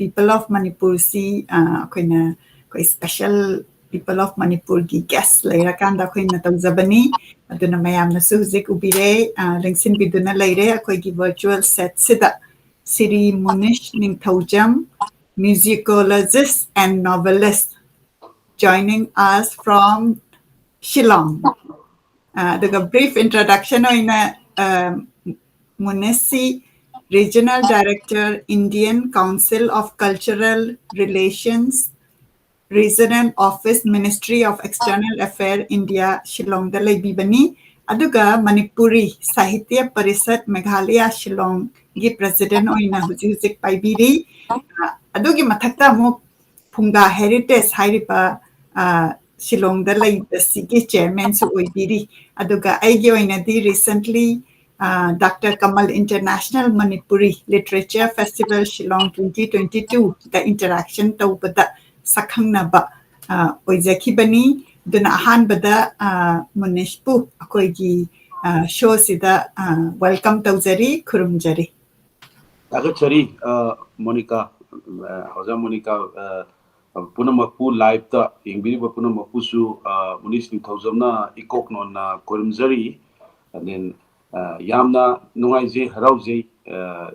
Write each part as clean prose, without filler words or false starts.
people of Manipur si akoina koi special people of Manipur gi guest leira kanda akoina tawzabani aduna mayam na suzik ubire lingsin biduna leire akoi gi virtual set sida Shri Munish Ningthoujam Musicologist and Novelist joining us from Shillong. The brief introduction oina Munish Regional Director, Indian Council of Cultural Relations, Resident Office, Ministry of External Affairs, India, Shillong da leibibani. Aduga Manipuri Sahitya Parishad Meghalaya Shillong gi President oina huzik paibiri. Adugi mathakta mo Phunga Heritage hairipa Shillong da leibasigi chairman su oibiri. Aduga aigi oina di recently Dr. Kamal International Manipuri Literature Festival Shillong 2022 the interaction tawbada sakhangnaba oizakibani duna ahanbada Munishpu akoigi show sida welcome tawzari kurumjari Agachari Monica Hoza Monica Punamapu live ta ingbiri Punamapu su Munish Ningthoujam na ikoknon na kurumjari and then Yamna Nungaije Harauze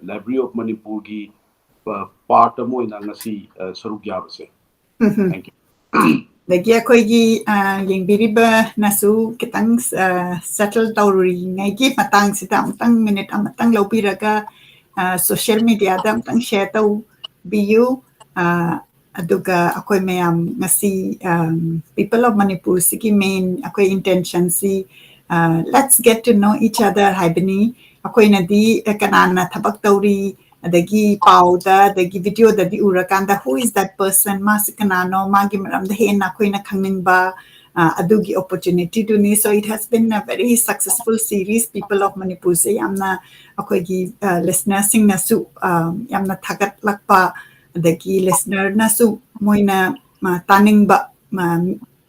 Library of Manipur gi part of Moina Nasi Sarugyabase. Thank you. Lagi akoigi yang biriba nasu kitang settle tauri ngaigi matang sita matang minute amatang laupiraga social media da matang share tau biu aduga akoi mayam ngasi people of Manipur siki main akoi intention si let's get to know each other haibani akoi na di kanana thabak tauri adagi pauda adagi video da di urakanda who is that person mas kanano magi maram da hen akoi na khangning adugi opportunity to ni so it has been a very successful series people of Manipur se yamna akoi gi listeners sing na su yamna thagat lakpa adagi listener na su moina taning ba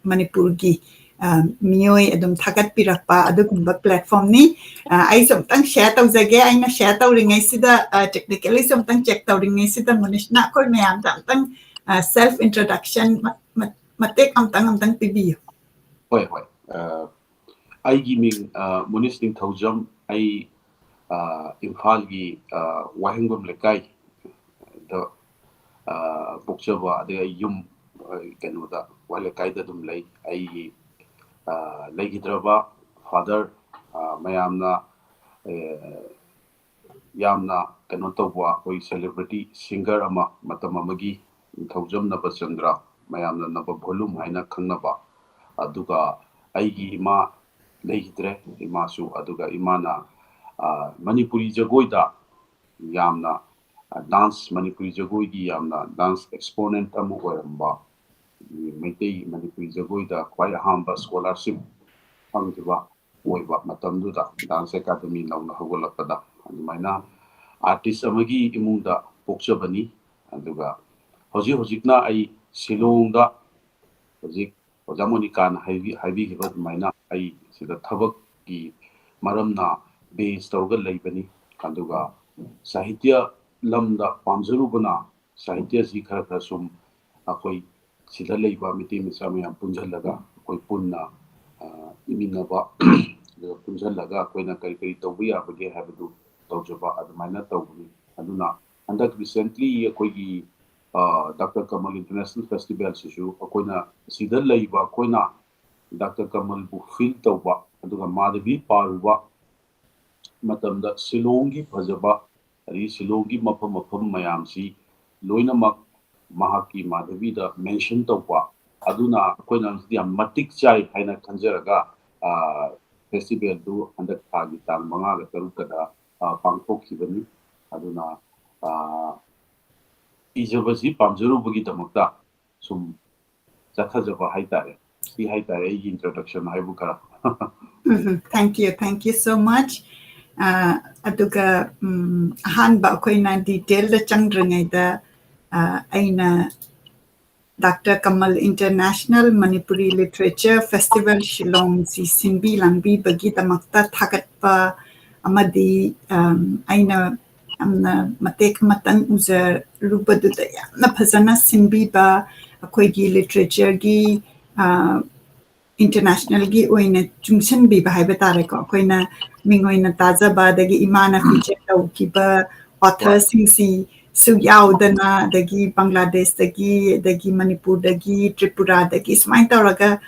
Manipur gi Mioi adum thagat pirakpa adugumba platform ni ai somtang share tawzage aina share tawringai sida technically somtang check tawringai sida Munish na koi mayam tang self introduction matek amtang pibiyo hoi ai gi ming Munish Ningthoujam ai Imphal gi Wahingbam lekai the bokchaba de yum kenoda wale kaida dum lay ai Legidraba father Mayamna Yamna Kanotawa or celebrity singer ama Matamamagi Ningthoujam Naba Chandra Mayamna Naba Bolum Haina Kanaba Aduga Aigi Ima Legidre Imasu Aduga Imana Manipuri Jagoida Yamna dance Manipuri Jagoidi Yamna dance exponent Amuamba Meitei Manipuri Jagoida quite a humble scholarship Angiva Oiva Matamduda Dance Academy Nauna Hogolapada and Mina artist Amagi Imunda Pokchabani and Duga Hoji Hojikna I Shillong Hojik Hojamonikan Hivi Hivat Mina I see the Tabaki Maramna based Togal Labani Kanduga Sahitya Lamda Pamzurubana Sahitya Zikarasum Akoi Sida Laiba Miti Misamia Punjalaga Koi Punna Iminaba Punjalaga Koina Kari Tawia Bage Habadu Taujaba Admina Tawni Aduna and that recently Koigi Dr. Kamal International Festival Sishu Akoina Sida Laiba Koina Dr. Kamal Bufil Tawba Aduga Madavi Parwa Matamda Shillongi Pajaba Ari Shillongi Mapam Mayamsi Loinamak Mahaki Madhavida mentioned Tawpa Aduna Koinans the Matik Chai Haina Kanjaraga festival do and the Tagitan Manga Tarukada Pangpok Hibani Aduna Ijabasi Pamjuru Bugitamakta Sum Zatazava Haitare. See Haitare introduction Haibukara. Thank you so much. Aduga hanba koina detail the changrangai da aina Dr. Kamal International Manipuri Literature Festival Shillong si Simbi Langbi bagi damakta thagatpa amadi aina amna matek matang user rupaduda yamna phajana simbiba akoigi literature gi international gi oina chungsan bi bhai batare ko koina mingoina taza ba dagi imana feature taukiba author singsi su yaudana dagi Bangladesh dagi Manipur dagi Tripura dagi smai tawraga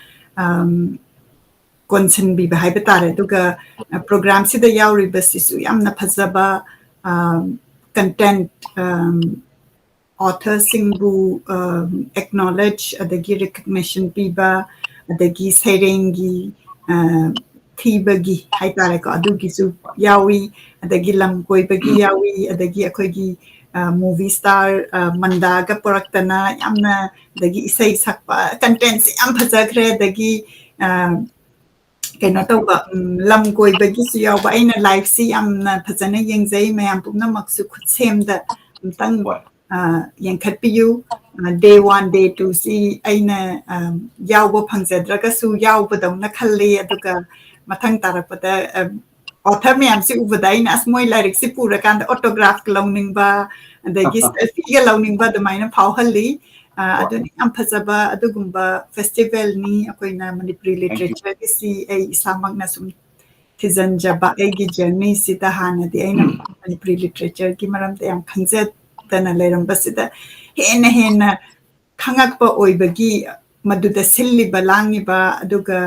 konsen bi bhai batare duga program sida yauri basisu yamna phajaba content author singbu acknowledge adagi recognition piba adagi serengi thibagi haitare ko adugi su yawi adagi lam koibagi yawi adagi akoigi movie star mandaga poraktana yamna adagi isai sakpa content yam phajagre adagi kaino tawba lam koibagi su yawa aina live si yamna phajana yengjai mayam pumna maksu khutsemda tang yang piu day 1 day 2 si aina yauba phangjadraga su yauba dawna khalle aduga mathang tarakpada author mayam si ubada aina asmoi lyric si pura kan autograph lawningba adagi selfie ga lawningba damaina phawhalli aduni am phajaba adugumba festival ni akoina Manipuri literature ki si ai islamak na sum thijanjaba egi journey si ta hana di aina Manipuri literature ki maram te am khanjat tana leram basida hena khangakpa oibagi maduda silli balangi ba aduga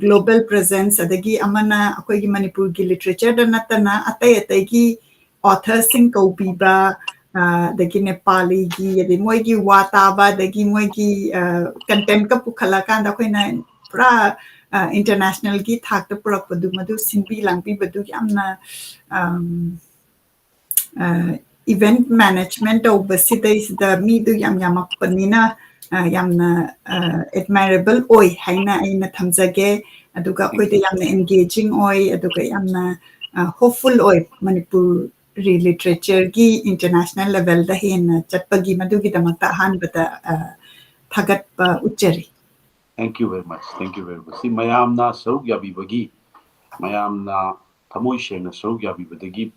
global presence adagi amana akoigi Manipur gi literature da natana atai gi author sing kobi ba dagi Nepali gi adi moigi wata ba dagi moigi content ka pukhala kan da koina pura international gi thak ta purak padu madu simbi langpi badu yamna event management over cities the me do yam panina yamna admirable oi haina aina thamjage aduga koide yamna engaging oi aduga yamna hopeful oi Manipur literature gi international level da hena chatpagi madugi damakta hanbata thagat pa uchari. Thank you very much. Thank you very much. Si mayamna saruk yabi bagi mayamna thamoi shena saruk yabi badagi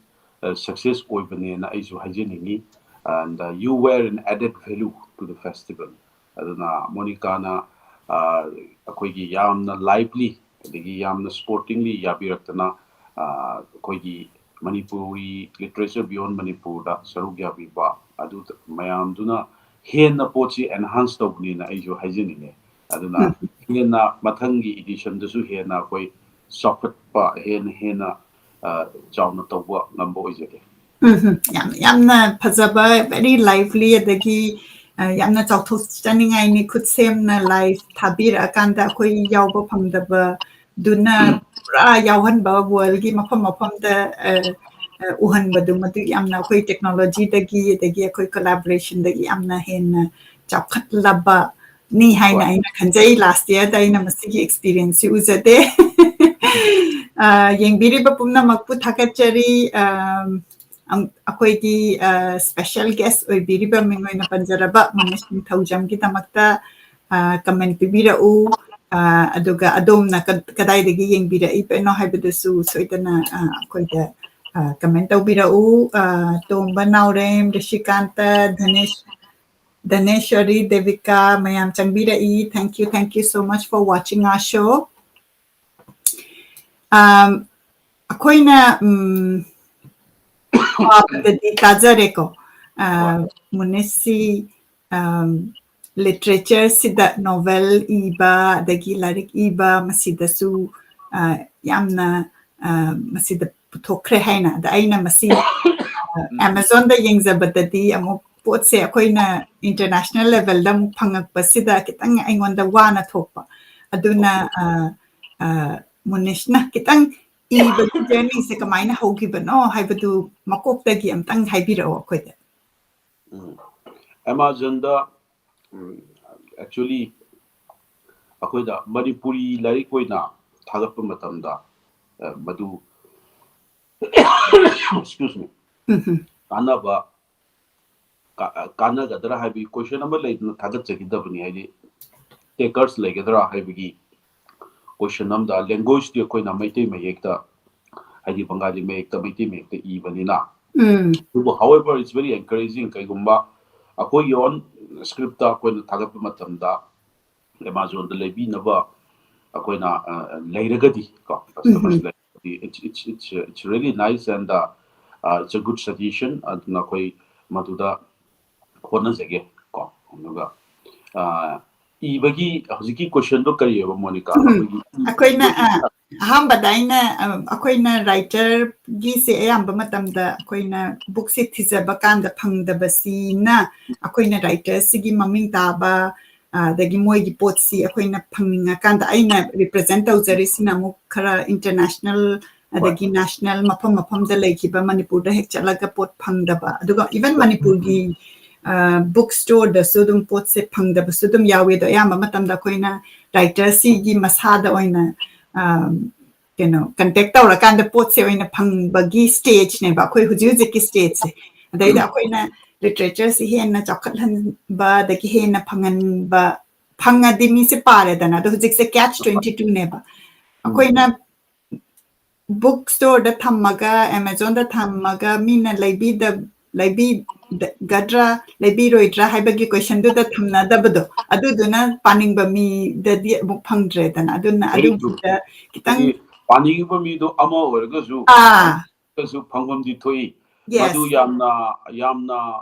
success oibane na aisu hajeningi and you were an added value to the festival aduna Monica na akoigi yamna lively adagi yamna sportingly yabiratna akoigi Manipuri literature beyond Manipur da saruk yabi ba adu mayamduna henna pochi enhance tobni na aisu hajeningi aduna hena mathangi edition dasu hena koi socket pa hena chawna tawba ngambo ojage yamna phajaba very lively adagi yamna chawthok chaningai ni khutsem na live thabira kanda koi yawba phangdaba duna pura yawhan ba world gi mafam da uhan badu madu yamna koi technology dagi koi collaboration dagi yamna hen chapkhat laba ni haina aina khanjai last year da ina masigi experience uzade yengbiri ba pumna makpu thakachari akoigi special guest oibiri ba mingoina panjaraba Munish Ningthoujam gi tamakta comment pibira u aduga adomna kadai dagi yengbira ipeno haibedasu soitana akoida comment tawbira u tomba naurem Rishikanta Dhaneshwari Devika mayam changbira I thank you so much for watching our show. Akoina the Tazareko Munisi literature sida novel iba dagi larik iba masida su yamna masida puthokre haina da aina masi Amazon da yengjabadadi amuk potse akoina international level da muk phangak pasida kitang aingonda wana thokpa aduna Munishna kitang ibagi journey se kamaina hogibano haibadu makoktagi amtang haibiro akoida Amazon da actually akoida Manipuri larik koina thagappa matamda madu excuse me kanaba gadra haibi question number leidna thagat chagidabani haidi takers legadra haibigi question number language de koina maitei mayekta haidi Bengali mayekta maitei mayekta ibanina However, it's very encouraging. Kaigumba, ako yon script ako na tagap matamda Amazon the lebi naba ako na lairagadi ko customers lairagadi. It's really nice and it's a good suggestion and na koi matuda kona jage ko nuga ibagi hojiki question do kariye Monica akoina ahambadaina akoina writer gi se ayamba matamda akoina book se thizaba kanda phangdabasi na akoina writer sigi maming taba dagi moigi potsi akoina phangninga kanda aina represent tawjarisina mu khara international adagi national mafam da laikiba Manipur da hek chalaga pot phangdaba aduga even Manipur gi bookstore da sudum pot se phangdaba sudum yawe da yamba matamda akoina writer sigi masada oina contact tawra kanda pot se oina phangbagi stage ne ba khoi huji ki stage se daida akoina literature si hena chakhathan ba da ki hena phangan ba phangadi mi se pare dana do huji se catch 22 ne ba akoina bookstore da thammaga Amazon da thammaga mina laibi gadra laibi roidra haibagi question do da thamna da bado adu duna paning ba mi da di muk phangdre dana aduna adu da kitang paning ba mi do ama orga su phangam di thoi madu yamna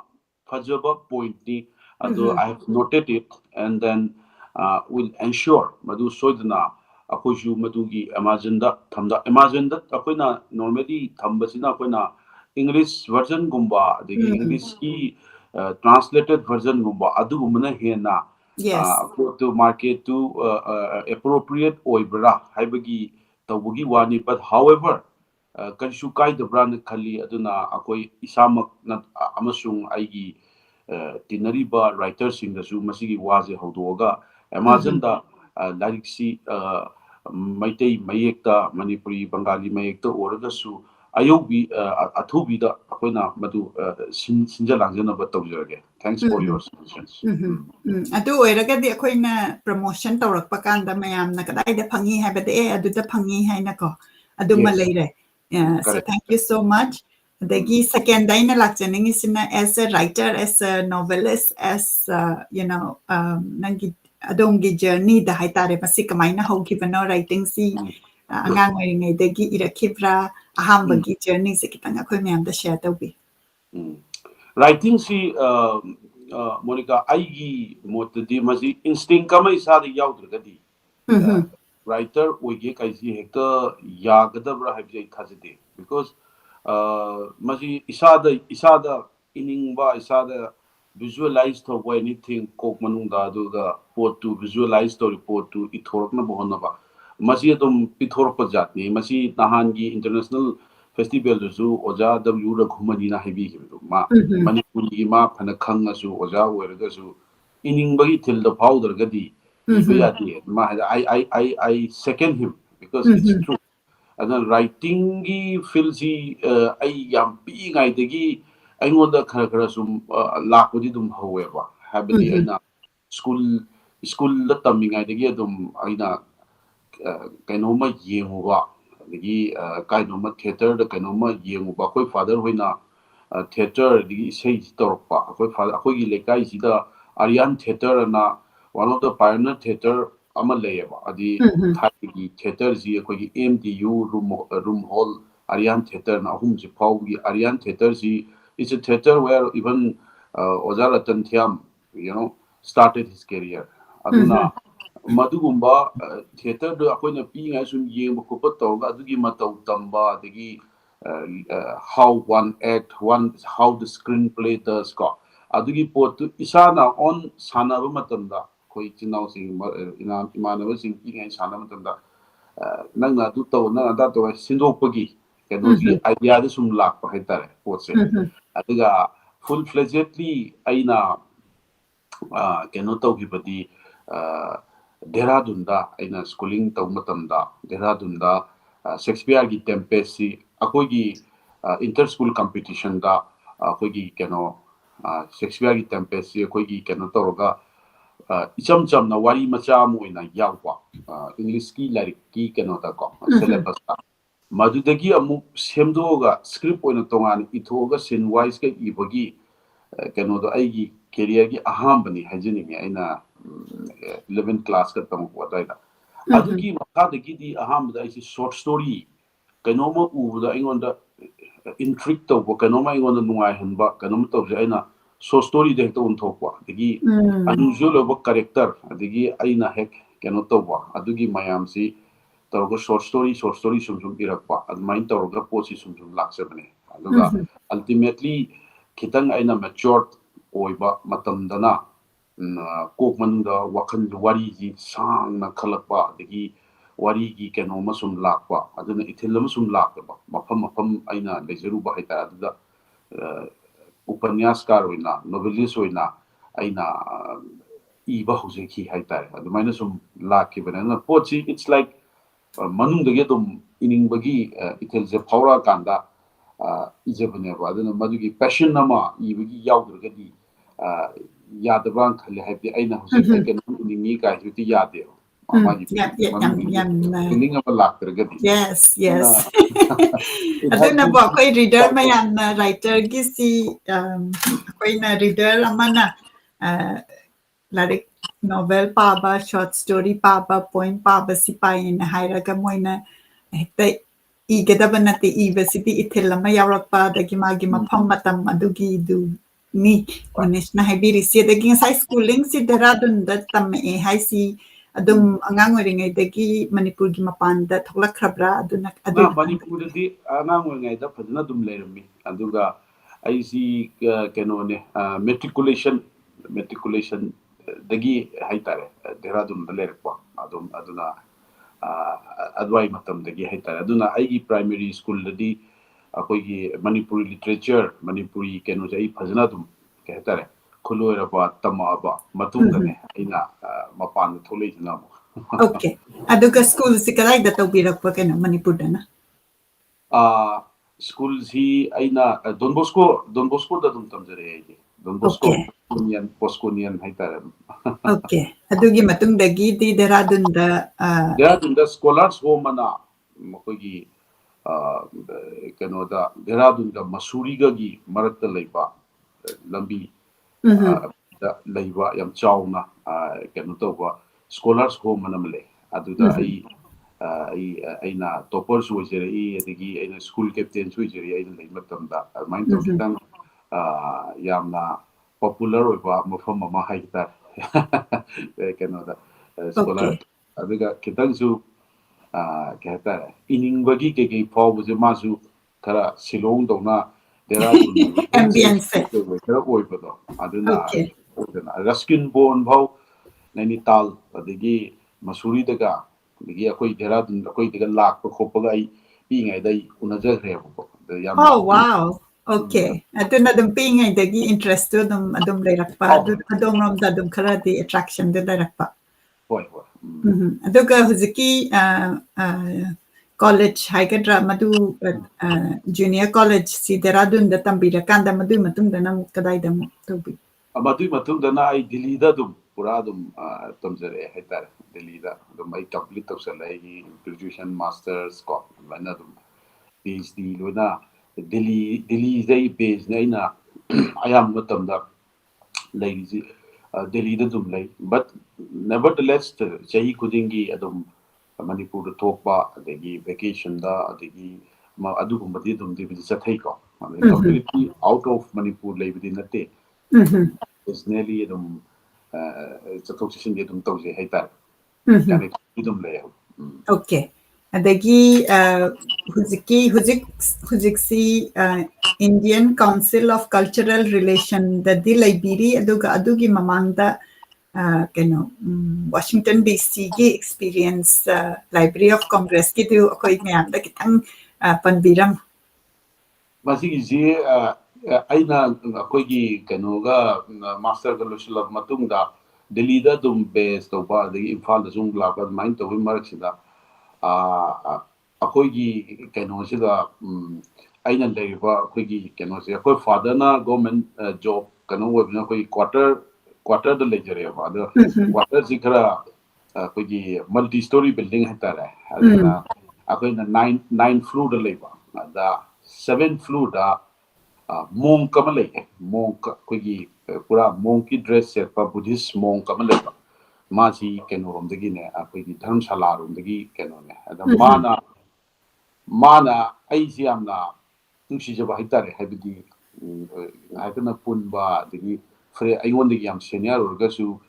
fajaba point ni adu I have noted it and then will ensure madu soidna akoju madugi Amazon da akoina normally thambasina akoina English version gumba English ki translated version gumba adu gumna hena to market to appropriate oibra haibagi tawbugi wani but however kanshu kai the brand khali aduna akoi isamak na amasung aigi tinariba writers sing da su masigi waje hawdoga Amazon da lariksi Maitei Mayekta, Manipuri, Bengali Mayekta, Oragasu, Ayobi, Atubida, Akoina, Madu, Sinjalangana, but thanks for your suggestions. Adu, Eragadi, Akoina promotion, Torok Pakanda, Mayam, Nakadai, the Pangi, have the Adu the Pangi, Hainako, Adu Malay. So thank you so much. The Gi second Dina Lakjaning is as a writer, as a novelist, as Nangi. Adongi journey da haitare pasi kamaina hogibano writing si angang ngai degi irakibra ahambagi journey se kitanga khoi myam da share tawbi writing si Monica aigi motdi maji instinct kama isada yaudrgadi writer oige kaisi hekta yagadabra habje khajde because maji isada iningba isada visualize to anything kok manungda aduga pot to visualize to report to ithorkna bohonna ba masi adum ithorpa jatni masi tahangi international festival ju oja w ra khumani na hebi hibu ma manipuri ma phana khanga su oja werga su ining bagi til the powder gadi yati ma I second him because it's true and then writing gi filsi ai yam pi ngai degi aingoda khara sum lakudi dum however habdi aina school la tamingai degi dum aina kainoma yenguwa degi kainoma theater da kainoma yenguba koi father hoina theater degi sei torpa koi father koi gi lekai sida Aryan theater na one of the pioneer theater ama leyeba adi thai theater ji koi gi MDU room hall Aryan theater na hum ji pau gi Aryan theater ji it's a theater where even Ozaratan Thiam, started his career. Aduna Madugumba theater do akoina pi as un yeng bukupa toga adugi matau tamba degi how one act, how the screenplay does go. Adugi potu isana on sanaba matanda koi chinau sing imanaba sing pi sana matanda nang na du to na da to sindopagi kenoji idea de sum lak pa haitare potse aduga full fledgedly aina keno tawgibadi Dehradun aina schooling taw matamda Dehradun Shakespeare gi tempest si akogi inter school competition da akogi keno Shakespeare gi tempest si akogi keno tawga icham cham na wari macha mu ina yawwa English ki lyric ki keno ta ko syllabus madudagi amuk semdoga script oina tongan ithoga sin wise ka ibagi kano do aigi career gi ahambani hajini ngi aina 11th class ka tamu wadaida adugi makadagi di ahambada isi short story kano ma ubuda ingonda intrigue to kano ma ingonda nungai hanba kano ma tawse aina short story de to unthokwa digi unusual of character adigi aina hek kano tawwa adugi mayam si tawga short story sum irakpa admain tawga posi sum laksabane aduga ultimately kitang aina matured oiba matamdana kok manunda wakhan wari ji sang na khalakpa adigi wari gi keno masum lakpa aduna ithil masum lakba mafam aina lejeru ba haita aduda Upanyaskar oina Novelist oina aina iba hujeki haita adumaina sum lakibana pochi it's like manungdagi dum iningbagi ithil je phawra kanda ijabane ba aduna madugi passion nama ibagi yaudrgadi yadabang khale habi aina hujek ken iningi ka juti yade feeling of a laughter. Yes. Aduna bo koi reader mayan na writer gi si koi na reader amana like novel paba, short story paba, poem paba si pain hairaga moina hekta igedaba nati iba si di ithilama yawrakpa dagi magi mafam matam adugi du ni Munish na haibiri si dagi ngasai schooling si Dehradun da tamme hai si adum angang oringai dagi Manipur gi mapanda thoklakrabra aduna Manipur di angang oringai da phajna dum leirmi aduga ai si keno ne matriculation dagi haitare Dehradun da leirpa aduna adwai matam dagi haitare aduna aigi primary school di akoigi Manipuri literature Manipuri keno jai phajna dum haitare khuloi ba tamaba matungane ina mapan tholei na okay aduga school si kalai da tawbirakpa keno Manipur dana school si aina Don Bosco da dum tamjare ai Don Bosco union postconian haitare okay adugi matung dagi di Dehradun da scholars home ana makogi keno da Dehradun da Masuri ga gi marakta leiba lambi da leiba yam chauna keno to scholars home ana male aduda aina topper suijere adigi aina school captain suijere aina lei matamda mind to kitang yamna popular oiba mafam ma haita keno da scholar aduga kitang su kehta iningbagi ke phawbuje masu khara Shillong dona Dehradun ambience khara oibodo aduna Ruskin Bone bhau Nainital adigi Masuri daga adigi akoi Dehradun akoi daga lakpa khopaga ai pingai dai unajagre ko oh wow okay aduna dum pingai dagi interest to adum leirakpa adum rom da dum khara di attraction de leirakpa hoi aduga huziki college haigadra madu junior college si Dehradun da tambira kanda madu matungda nam kadai da mu tobi Amadui matungda na ai Delhi da dum pura dum tamjare haitare Delhi da dum ai complete tawsalai graduation masters ko mana dum PhD lona Delhi dai base na ina ayam matamda lai Delhi da dum lai but nevertheless chahi kudingi adum Manipur da thokpa adegi vacation da adegi adugumadi dum di chathai ko completely out of Manipur lai bidi nate personally dum chathoksin ge dum tawje haitar kane dum lai okay adagi huzik si Indian Council of Cultural Relation da di library adugi mamangda keno Washington DC gi experience Library of Congress ki du akoi mayam da kitang panbiram masigi ji aina akoigi kenoga master ga losilab matungda Delhi da dum base to ba de Imphal da jung la ba main to marak sida akoigi keno sida aina leiba akoigi keno se akoi father na government job keno webna koi quarter da lejare ba da quarter sikra akoigi multi story building hatara aduna ꯑꯩꯈꯣꯏꯅ nine floor ꯂꯩꯕ ꯑꯗ 7th floor monk ꯑꯃ ꯂꯩꯌꯦ monk ꯑꯩꯈꯣꯏꯒꯤ ꯄꯨꯔꯥ monkꯀꯤ dress ꯁꯦꯠꯄ Buddhist monk ꯑꯃ ꯂꯩꯕ ꯃꯥꯁꯤ ꯀꯩꯅꯣꯔꯣꯝꯗꯒꯤꯅꯦ ꯑꯩꯈꯣꯏꯒꯤ ꯙꯔꯃꯁꯥꯂꯥꯔꯣꯝꯗꯒꯤ ꯀꯩꯅꯣꯅꯦ ꯑꯗ ꯃꯥꯅ ꯑꯩꯁꯤ ꯌꯥꯝꯅ ꯅꯨꯡꯁꯤꯖꯕ ꯍꯥꯏꯇꯥꯔꯦ ꯍꯥꯏꯕꯗꯤ ꯉꯥꯏꯍꯥꯛꯇꯅ ꯄꯨꯟꯕ ꯑꯗꯒꯤ ꯑꯩꯉꯣꯟꯗꯒꯤ ꯌꯥꯝ ꯁꯦꯅꯤꯌꯔ ꯑꯣꯏꯔꯒꯁꯨ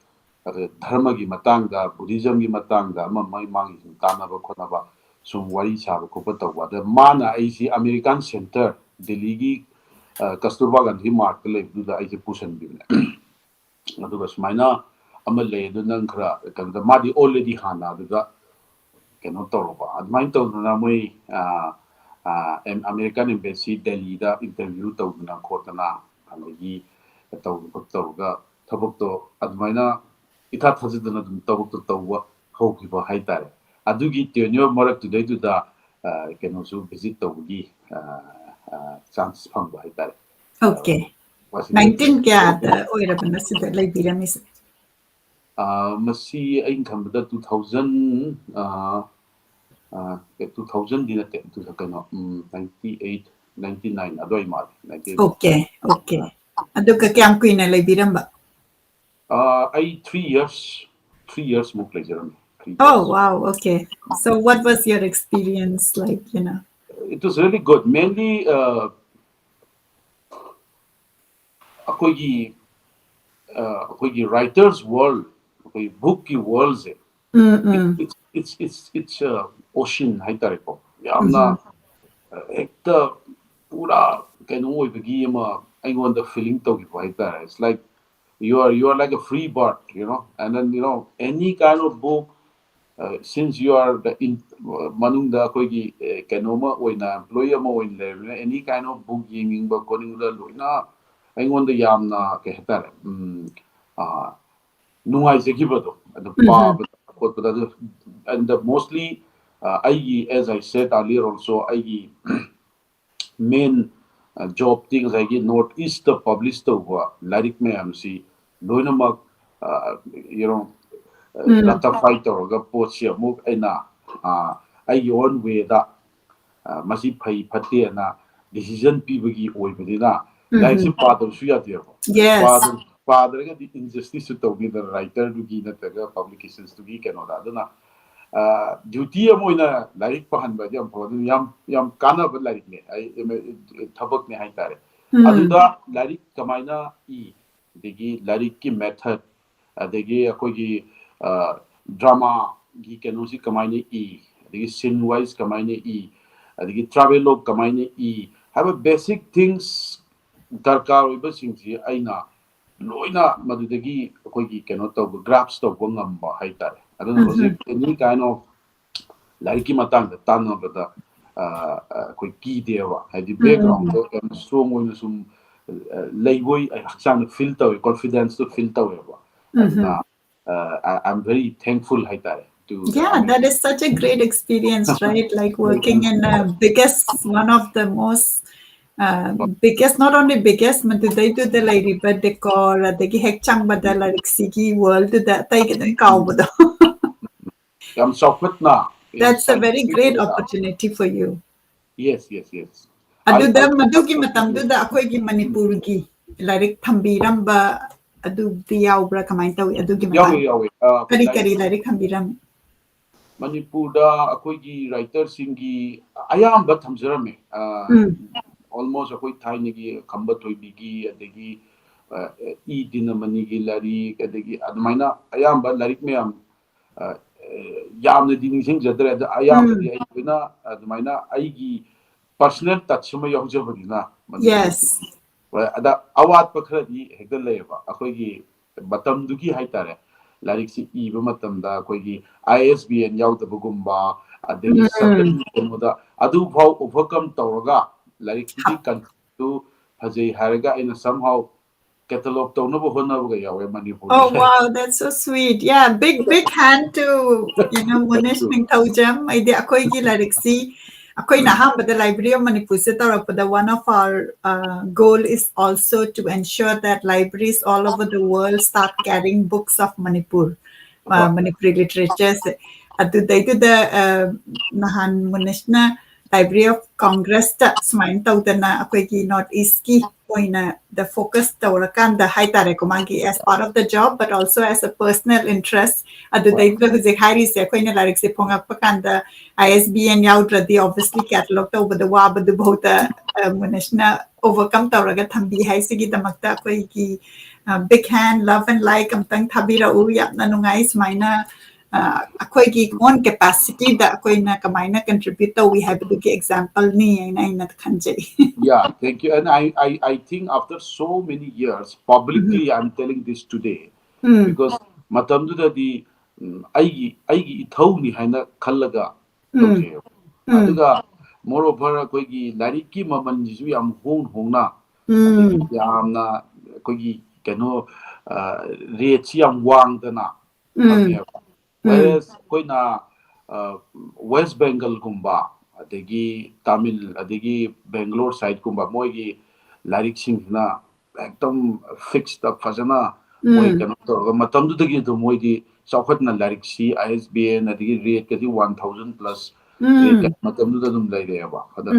ꯙꯔꯃꯒꯤ ꯃꯇꯥꯡꯗ ꯕꯨꯙꯤꯖꯝꯒꯤ ꯃꯇꯥꯡꯗ ꯑꯃ ꯃꯥꯒꯤ ꯁꯨꯝ ꯇꯥꯟꯅꯕ ꯈꯣꯠꯅꯕ ꯁꯨꯝ ꯋꯥꯔꯤ ꯁꯥꯕ ꯈꯣꯠꯄ ꯇꯧꯕ ꯑꯗ ꯃꯥꯅ ꯑꯩꯁꯤ ꯑꯃꯦꯔꯤꯀꯥꯟ ꯁꯦꯟꯇꯔ ꯗꯦꯜꯂꯤꯒꯤ ꯀꯁꯇꯨꯔꯕꯥ ꯒꯥꯟꯙꯤ ꯃꯥꯔꯛꯇ ꯂꯩꯕꯗꯨꯗ ꯑꯩꯁꯦ ꯄꯨꯁꯟꯕꯤꯕꯅꯦ ꯑꯗꯨꯒ ꯁꯨꯃꯥꯏꯅ ꯑꯃ ꯂꯩ ꯑꯗꯨ ꯅꯪ ꯈꯔ ꯀꯩꯅꯣꯗ ꯃꯥꯗꯤ ꯑꯣꯜꯔꯦꯗꯤ ꯍꯥꯟꯅ ꯑꯗꯨꯗ ꯀꯩꯅꯣ ꯇꯧꯔꯕ ꯑꯗꯨꯃꯥꯏꯅ ꯇꯧꯗꯅ ꯃꯣꯏ ꯑꯃꯦꯔꯤꯀꯥꯟ ꯑꯦꯝꯕꯦꯁꯤ ꯗꯦꯜꯂꯤꯗ ꯏꯟꯇꯔꯚ꯭ꯌꯨ ꯇꯧꯗꯅ ꯈꯣꯠꯇꯅ ꯑꯗꯒꯤ ꯇꯧꯔꯒ ꯊꯕꯛꯇꯣ ꯑꯗꯨꯃꯥꯏꯅ ꯏꯊꯥ ꯊꯥꯖꯗꯅ ꯑꯗꯨꯝ ꯊꯕꯛꯇꯣ ꯇꯧꯕ ꯍꯧꯈꯤꯕ ꯍꯥꯏꯇꯥꯔꯦ ꯑꯗꯨꯒꯤ ꯇꯦꯟꯌꯣꯔ ꯃꯔꯛꯇꯨꯗꯩꯗꯨꯗ ꯀꯩꯅꯣꯁꯨ ꯚꯤꯖꯤꯠ ꯇꯧꯕꯒꯤ ꯆꯥꯟꯁ ꯐꯪꯕ ꯍꯥꯏꯇꯥꯔꯦ Okay. 19 kayada oirabana sida leibiramise. ꯃꯁꯤ ꯑꯩꯅ ꯈꯟꯕꯗ 2000 ꯗꯤ ꯅꯠꯇꯦ ꯀꯩꯅꯣ 98 99 ꯑꯗꯨꯋꯥꯏ ꯃꯥꯜꯂꯦ 98 Okay, okay. Aduga kayam kuina leibiramba. ꯑꯩ 3 years ꯃꯨꯛ ꯂꯩꯖꯔꯝꯃꯤ. Oh wow, okay. So what was your experience like, you know? It was really good. Mainly अखोगी writers world, अखोगी book की world से it's ocean हाइतारे को यामना एक तो पूरा कैनो ओइबगी यमा अइगोंदा feeling तोगी हाइतारे. It's like you are like a free bird, you know, and then you know any kind of book. Since you are the manungda akoigi kanoma oina employee ama oin level any kind of book yinging ba koningda loina aingonda yamna ke hetare nungai sekibado and pa khotbada and mostly as I said earlier also main job things like north east publish to lyric me amc loina mak you know ratify tꯧꯔꯒ ꯄꯣꯠꯁꯤ ꯑꯃꯨꯛ ꯑꯩꯅ ꯑꯩꯒꯤ own way ꯗ ꯃꯁꯤ ꯐꯩ ꯐꯠꯇꯦꯅ decision ꯄꯤꯕꯒꯤ ꯑꯣꯏꯕꯅꯤꯅ ꯂꯥꯏꯔꯤꯛꯁꯤ ꯄꯥꯗꯕꯁꯨ ꯌꯥꯗꯦꯕ ꯄꯥꯗ꯭ꯔꯒꯗꯤ injustice ꯇꯧꯕꯤꯗꯅ ꯔꯥꯏꯇꯔꯗꯨꯒꯤ ꯅꯠꯇ꯭ꯔꯒ ꯄꯕ꯭ꯂꯤꯀꯦꯁꯟꯁꯇꯨꯒꯤ ꯀꯩꯅꯣꯗ ꯑꯗꯨꯅ ꯗ꯭ꯌꯨꯇꯤ ꯑꯃ ꯑꯣꯏꯅ ꯂꯥꯏꯔꯤꯛ ꯄꯥꯍꯟꯕꯗꯤ ꯌꯥꯝ ꯐꯕ ꯑꯗꯨꯅ ꯌꯥꯝ ꯀꯥꯟꯅꯕ ꯂꯥꯏꯔꯤꯛꯅꯦ ꯊꯕꯛꯅꯦ ꯍꯥꯏꯇꯥꯔꯦ ꯑꯗꯨꯗ ꯂꯥꯏꯔꯤꯛ ꯀꯃꯥꯏꯅ ꯑꯗꯒꯤ ꯂꯥꯏꯔꯤꯛꯀꯤ ꯃꯦꯊꯗ ꯑꯗꯒꯤ ꯑꯩꯈꯣꯏꯒꯤ ड्रामागी कनोसी कमाइने अदगी सीन वाइज कमाइने अदगी ट्रैवलॉग कमाइने हैव बेसिक थिंग्स दरकार ओइबसिंगसी अइना लोइना मदुदगी अखोइगी कनो तब ग्राफ्स तब ngamba हाइतारे अदुना होजिक एनी काइंड ऑफ लाइक की मतंग तानबदा अखोइ की देवा हाइदि बैकग्राउंड तो एम स्ट्रांग ओइना सुम लेबोइ हक्सांग फील तवे कॉन्फिडेंस तो फील तवेबा अदुना I'm very thankful to that is such a great experience, right? Like working in one of the most biggest, not only biggest, but they do the lady but decor, the hek chang but the like sigi world that take it and cow. That's a very great opportunity for you. Yes. Aduda madugi matamduda akoigi Manipurgi like thambiramba adu yaubra kamai tawi adugi yawe kari like thambiram Manipurda akoigi writer singi ayamba thamjarame almost akoi thainigi khamba toibigi adagi dinamanigi larik adagi admaina ayamba larik meyam yamna diningsing jadre ayamba di aina admaina aigi personal touch ma yaujabagina yes ada awat pakhradi hekda leba akoigi batamdugi haitare like से इब मतमदा कोई ISBN याउदबगुम्बा अदगी certain कोनोदा अदु फाउ overcome तौरगा like की कंटू फजै हारगा इन somehow catalog तौनबो होनबगा यावे Manipur oh wow that's so sweet yeah big hand to Munish Ningthoujam ide akoigi like si akoi na hambada library of Manipur se tarapada one of our goal is also to ensure that libraries all over the world start carrying books of Manipur Manipuri literature ꯑꯗꯨꯗꯩꯗꯨꯗ ꯅꯍꯥꯟ ꯃꯨꯅꯤꯁꯅ Library of Congress ꯇ ꯁꯨꯃꯥꯏꯅ ꯇꯧꯗꯅ ꯑꯩꯈꯣꯏꯒꯤ North Eastꯀꯤ ꯑꯣꯏꯅ the focus ꯇꯧꯔꯀꯥꯟꯗ ꯍꯥꯏꯇꯥꯔꯦꯀꯣ ꯃꯥꯒꯤ as part of the job but also as a personal interest ꯑꯗꯨꯗꯩꯗꯨꯗ ꯍꯧꯖꯤꯛ ꯍꯥꯏꯔꯤꯁꯦ ꯑꯩꯈꯣꯏꯅ ꯂꯥꯏꯔꯤꯛꯁꯦ ꯐꯣꯡꯉꯛꯄ ꯀꯥꯟꯗ ISBN ꯌꯥꯎꯗ꯭ꯔꯗꯤ obviously catalog ꯇꯧꯕꯗ ꯋꯥꯕꯗꯨꯐꯥꯎꯗ ꯃꯨꯅꯤꯁꯅ overcome ꯇꯧꯔꯒ ꯊꯝꯕꯤ ꯍꯥꯏꯁꯤꯒꯤꯗꯃꯛꯇ ꯑꯩꯈꯣꯏꯒꯤ big hand love and like ꯑꯝꯇꯪ ꯊꯥꯕꯤꯔꯛꯎ ꯌꯥꯝꯅ ꯅꯨꯡꯉꯥꯏ ꯁꯨꯃꯥꯏꯅ ꯑꯩꯈꯣꯏꯒꯤ own capacity-ꯗ ꯑꯩꯈꯣꯏꯅ ꯀꯃꯥꯏꯅ contribute ꯇꯧꯏ ꯍꯥꯏꯕꯗꯨꯒꯤ example-ꯅꯤ ꯑꯩꯅ ꯈꯟꯖꯩ. Yeah, thank you. And I think after so many years, publicly I'm telling this today, because matamdudadi aigi ithawni haina khallaga tawje. Aduga moreover akoigi lariki maman jisu yam hongna adigi yamna akoigi kano rate si yam wangdana khange. Whereas koina West Bengal gumba adagi Tamil adagi Bangalore side gumba moigi lyric singna ekdam fixed up fazana moi kano torga matamdudagi do moigi chawkhatna lyric si ISBN adagi rate kadi 1000 plus rate matamduda dum laireba ada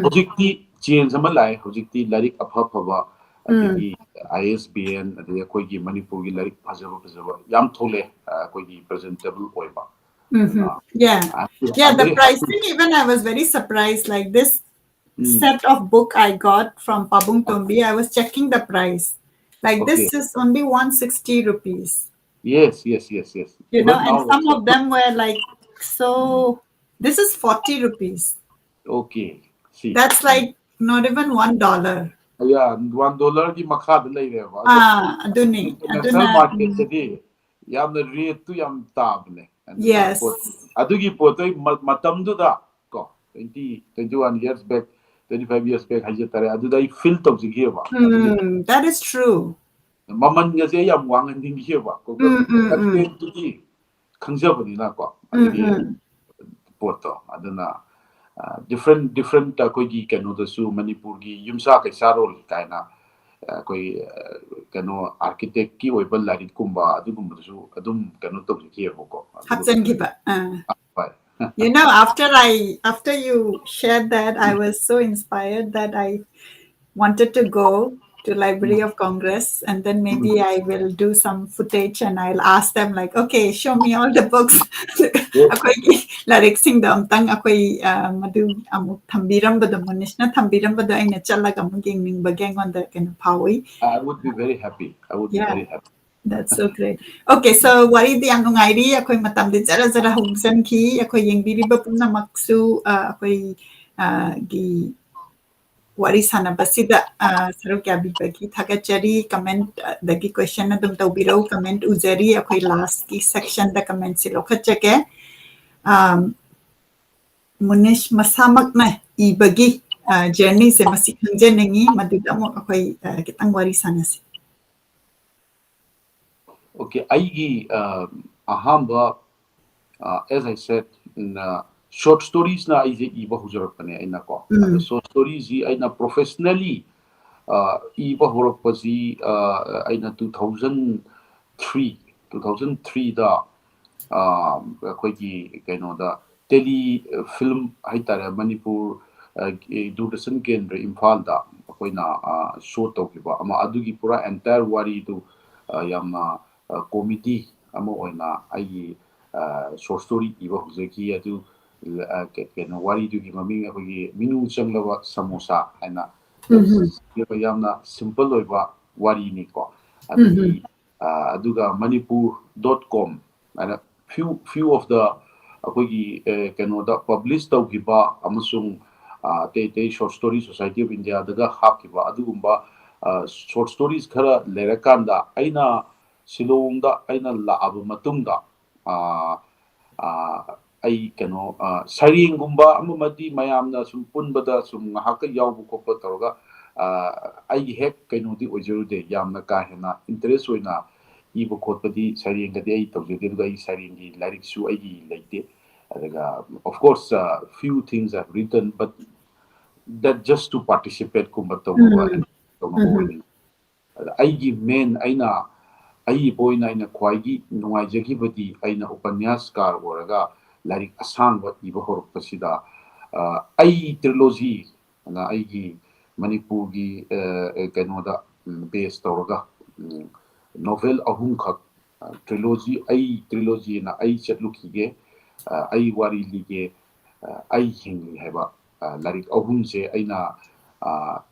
hojikti change ama lai hojikti lyric apha phaba adagi ISBN adagi koigi Manipur gi lyric phajaba yam thole koigi presentable oiba. Yeah, the pricing even I was very surprised. Like this set of book I got from Pabung Tombi, I was checking the price. Like this is only 160 rupees. Yes. You know, and some of them were like, so this is 40 rupees. Okay. See. That's like not even $1. Yeah, $1 ki makhad laireba. Aduni. International market sadi yamna rate tu yam tabne. Yes. Adugi potoi matamduda ko 21 years back, 25 years back hajatare aduda I feel tawjigeba. That is true. Maman ngase yam wangan dingheba ko content tu di khangjabani na ko adigi poto aduna different koigi kano da su Manipur gi yumsa kai sarol kaina koi kano architect ki oiba larit kumba adugum su adum kano to ki ko Hapsan giba. You know, after you shared that, I was so inspired that I wanted to go to Library of Congress, and then maybe I will do some footage and I'll ask them like, okay, show me all the books. Akoigi larik sing da amtang akoi madu amuk thambirambado Munishna thambirambado aina chalaga muging ning bageng on the kind of pawi. I would be very happy. Very happy. That's so great. Okay, so wari di ang nungairi ako'y matamdid zara hugsan ki ako'y yung biriba pumna maksu ako'y gi wari sana basida sarok yabi bagi thagachari comment dagi question na dum tawbiro comment uzari ako'y last ki section da comment silo khachake Munish masamak na ibagi journey se masikhangje nengi maduda mo ako'y kitang wari sana si. Okay, aigi ahamba as I said in short stories na aise iba hujarakpane aina ko short stories hi aina professionally iba horakpasi aina 2003 da akoigi kaino da tele film haitare Manipur Durdasan Kendra Imphal da akoina show tawkiba ama adugi pura entire wari du yamna committee ama oina ai short story iba huzeki adu keno wari du gi mami akogi minu changlaba samosa aina yamna simple oiba wari ni ko aduga manipur.com and few of the akogi keno da publish tawgiba amasung te short story society of India daga hakiba adugumba short stories khara lerakanda aina Shillong da aina laabu matungda ai kano saring gumba amamadi mayamna sum punbada sum ngahaka yawbu kopa tawga ai hek kano di ojerude yamna ka hena interest oina ibu khotpadi saring gadi ai tawjede duga ai saring gi lyric su ai gi leite adaga of course few things I've written but that just to participate kumba tawba ai gi main aina ai boina aina khwaigi nungai jagi badi aina Upanyaskar oraga larik asang wat iba horok pasida ai trilogy na ai gi Manipur gi kanoda base tawraga novel ahum khak trilogy na ai chatlukige ai wari lige ai hingi heba larik ahum se aina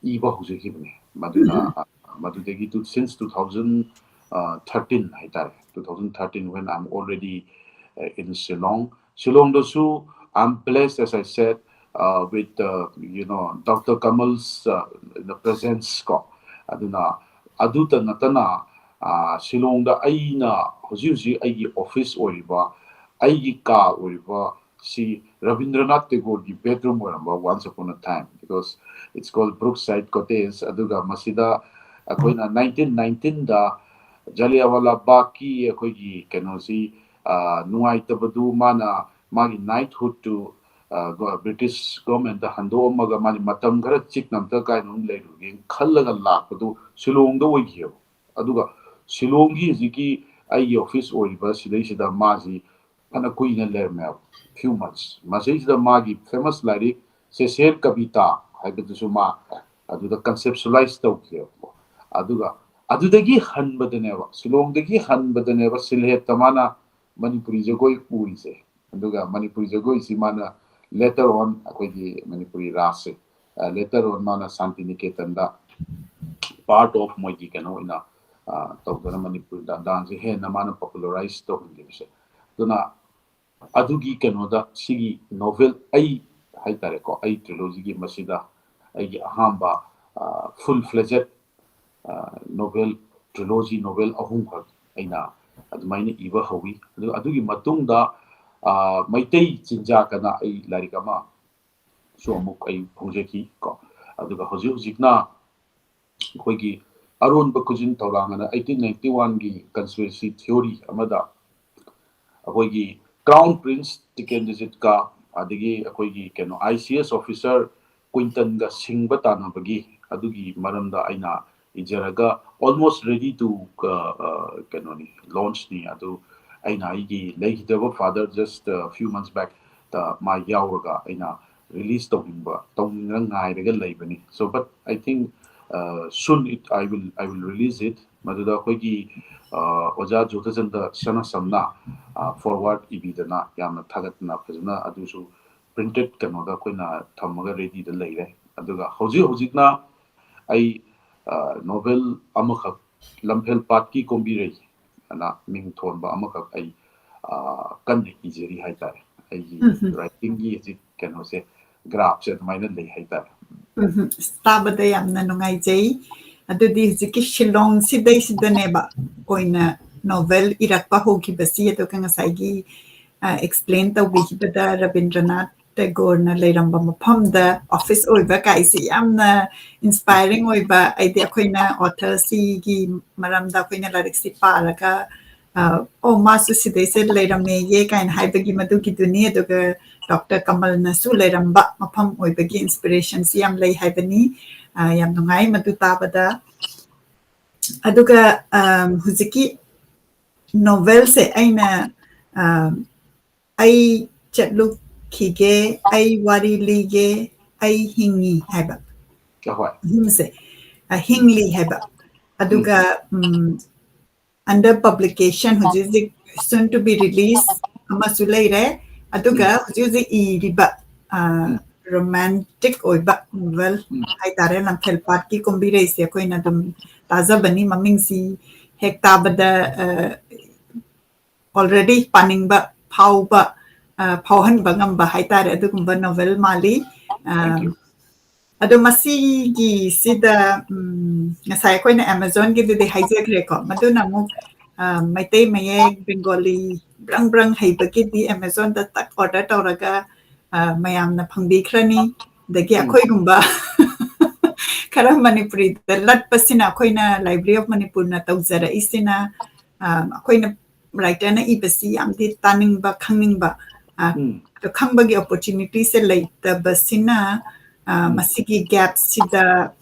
iba hujekibne maduna madudegi to since 2013 haitare 2013 when I'm already in Shillong. Shillong dosu I'm blessed, as I said, with Dr. Kamal's the presence ko. Aduna aduta natana Shillong da aina hoji aigi office oriba aigi ka oriba si Rabindranath Tagore gi bedroom oramba once upon a time because it's called Brookside Cottage. Aduga masida akoina 1919 da Jallianwala Bagh ki akoigi kenosi nungaitabadu mana magi knighthood to British government da hando maga mani matam khara chik namta kai nun leirugi khallaga lakpadu Shillong da oighiyo aduga Shillong gi ziki ai office oriba sidai sida masi ana kuina lerme few months masai sida magi famous lyric Sesher Kavita haibadu ma aduda conceptualize tawkiyo aduga adudagi hanbadaneva Shillong dagi hanbadaneva silhet tamana Manipuri jagoi urise aduga Manipuri jagoi si mana later on akoigi Manipuri rase later on mana Santiniketan da part of moigi kano ina tawdana Manipuri da dance he na mana popularize to hundibse duna adugi kano da sigi novel ai haitare ko ai trilogy gi masida ai ahamba full fledged novel trilogy novel ahum khak aina admaina iba hawi adugi matungda maitai chinja kana ai larikama so amuk ai phongjeki ko aduga hojikna khoigi aron bakujin tawlangana 1891 gi conspiracy theory amada akoigi crown prince tikendigit ka adigi akoigi keno ICS officer Quinton ga singba tanabagi adugi maramda aina ijaraga almost ready to launch ni adu aina igi leihidaba father just a few months back the my yauraga aina release tawingba ngairaga leibani so but I think soon I will release it maduda khoigi oja jotajanda sana samna forward ibidana yamna thagatna phajna adusu printed kanoda koina thamaga ready da leire aduga hojikna ai novel amakak lamphel pat ki kombirei ana ming thonba amakak ai kan ijeri haitare ai writing gi ji kano se graph se maina lei haitare tabada yamna nungai jai adudi ziki Shillong sidai sidaneba koina novel irakpa hoki basi to kanga saigi explain tawbi bada Rabindranath Tagore na leiramba maphamda office oiba kaisi yamna inspiring oiba idea koina author si gi maramda koina larik si paraga o masu sidai se leirame ye kain haibagi madu ki dunia doga Dr. Kamal na su leiramba mapham oibagi inspiration si yam lei haibani yam nungai madu tabada aduga huziki novel se aina ai chatluk khige ai wari lige ai hingi haiba himse hingli haiba aduga under publication hujizik soon to be released amasuleire aduga hujizik iriba romantic oiba novel haitare lamphel pat ki kombire se koina dum taza bani maming si hekta bada already paningba phauba phauhan bangam ba haitare adugumba novel mali ado masi gi sida ngasai koina Amazon gi de haijekre ko maduna mu maitai mayek Bengali brang haibagi di Amazon da tak order tawraga mayamna phangbi khrani dagi akhoi gumba khara Manipuri da lat pasina koina Library of Manipur na tawzara isina koina writer na ibasi amdi taning ba khangning ba to khangbagi opportunity se laita basina masigi gap sida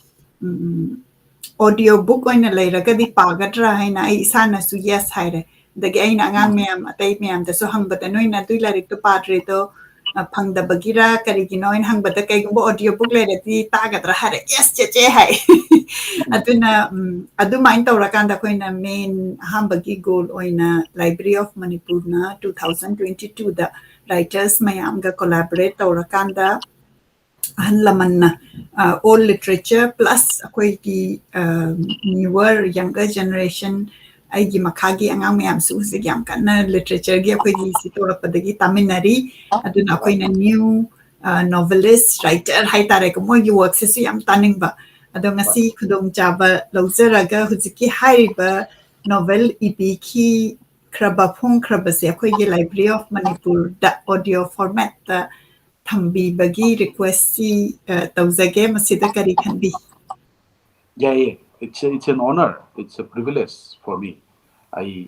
audio book oina leiragadi pagadra haina ai isana su yes haire dagi aina angang meyam atai meyam da so hangbada noina dui larik to padre to phangda bagira karigino in hangbada kaigumbo audio book leiradi tagadra hare yes che hai aduna adu main tawrakanda koina main hambagi goal oina Library of Manipur na 2022 da writers mayam ga collaborate tawrakanda ahal lamanna old literature plus akoi ki newer younger generation aigi makhagi angang mayam su se gyam kana literature gi akoi gi si torapadagi taminari aduna akoi na new novelist writer hai tare ko moi gi work se yam taning ba ado ngasi khudong chaba lozaraga hujiki haiba novel ibiki kraba phung kraba se akoi gi Library of Manipur da audio format da thambi bagi request si tawzage masida kari khanbi. Yeah, it's an honor, it's a privilege for me. I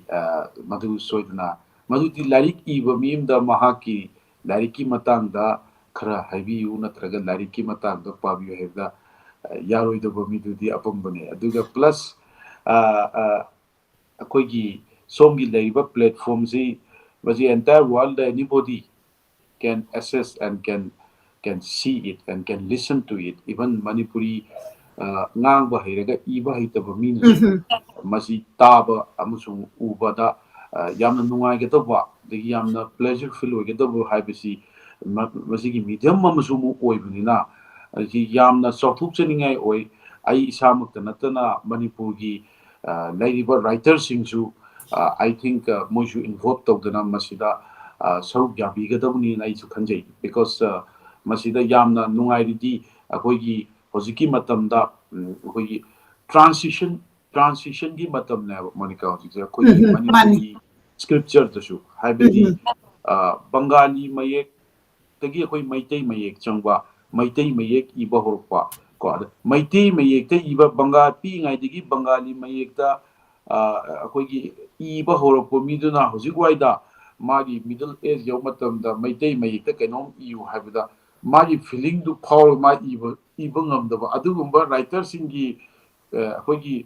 madu soidna madu di larik iba mim da mahaki lariki matang da khara habi u natraga lariki matang da pabi hebda yaroi da bami du di apambane aduga plus akoigi somgi leiba platform si the entire world anybody can access and can see it and can listen to it. Even Manipuri ngang ba hiraga iba hitaba min masi taba amusung ubada yamna nungai ge toba de yamna pleasure feel ge toba haibisi masi gi medium amusung mu oibunina ji yamna sothuk cheningai oi ai isamuk tanatana Manipur gi lairiba writer singsu I think moju involved tawdana masida saruk yabi ge dabuni nai su khanjai because masida yamna nungai ri akoigi hojiki matamda akoigi transition gi matam na monica hojiki akoigi Manipuri scripture dasu haibidi Bengali mayek tagi akoi maitai mayek changba maitai mayek iba horpa ko maitai mayek te iba Bengali pi ngai digi Bengali mayek da akoigi iba horpa miduna hojik waida magi middle age yaw matam da maitai mayek te kenom iu haibida magi feeling du power ma iba ngamdaba adugumba writer singi akoigi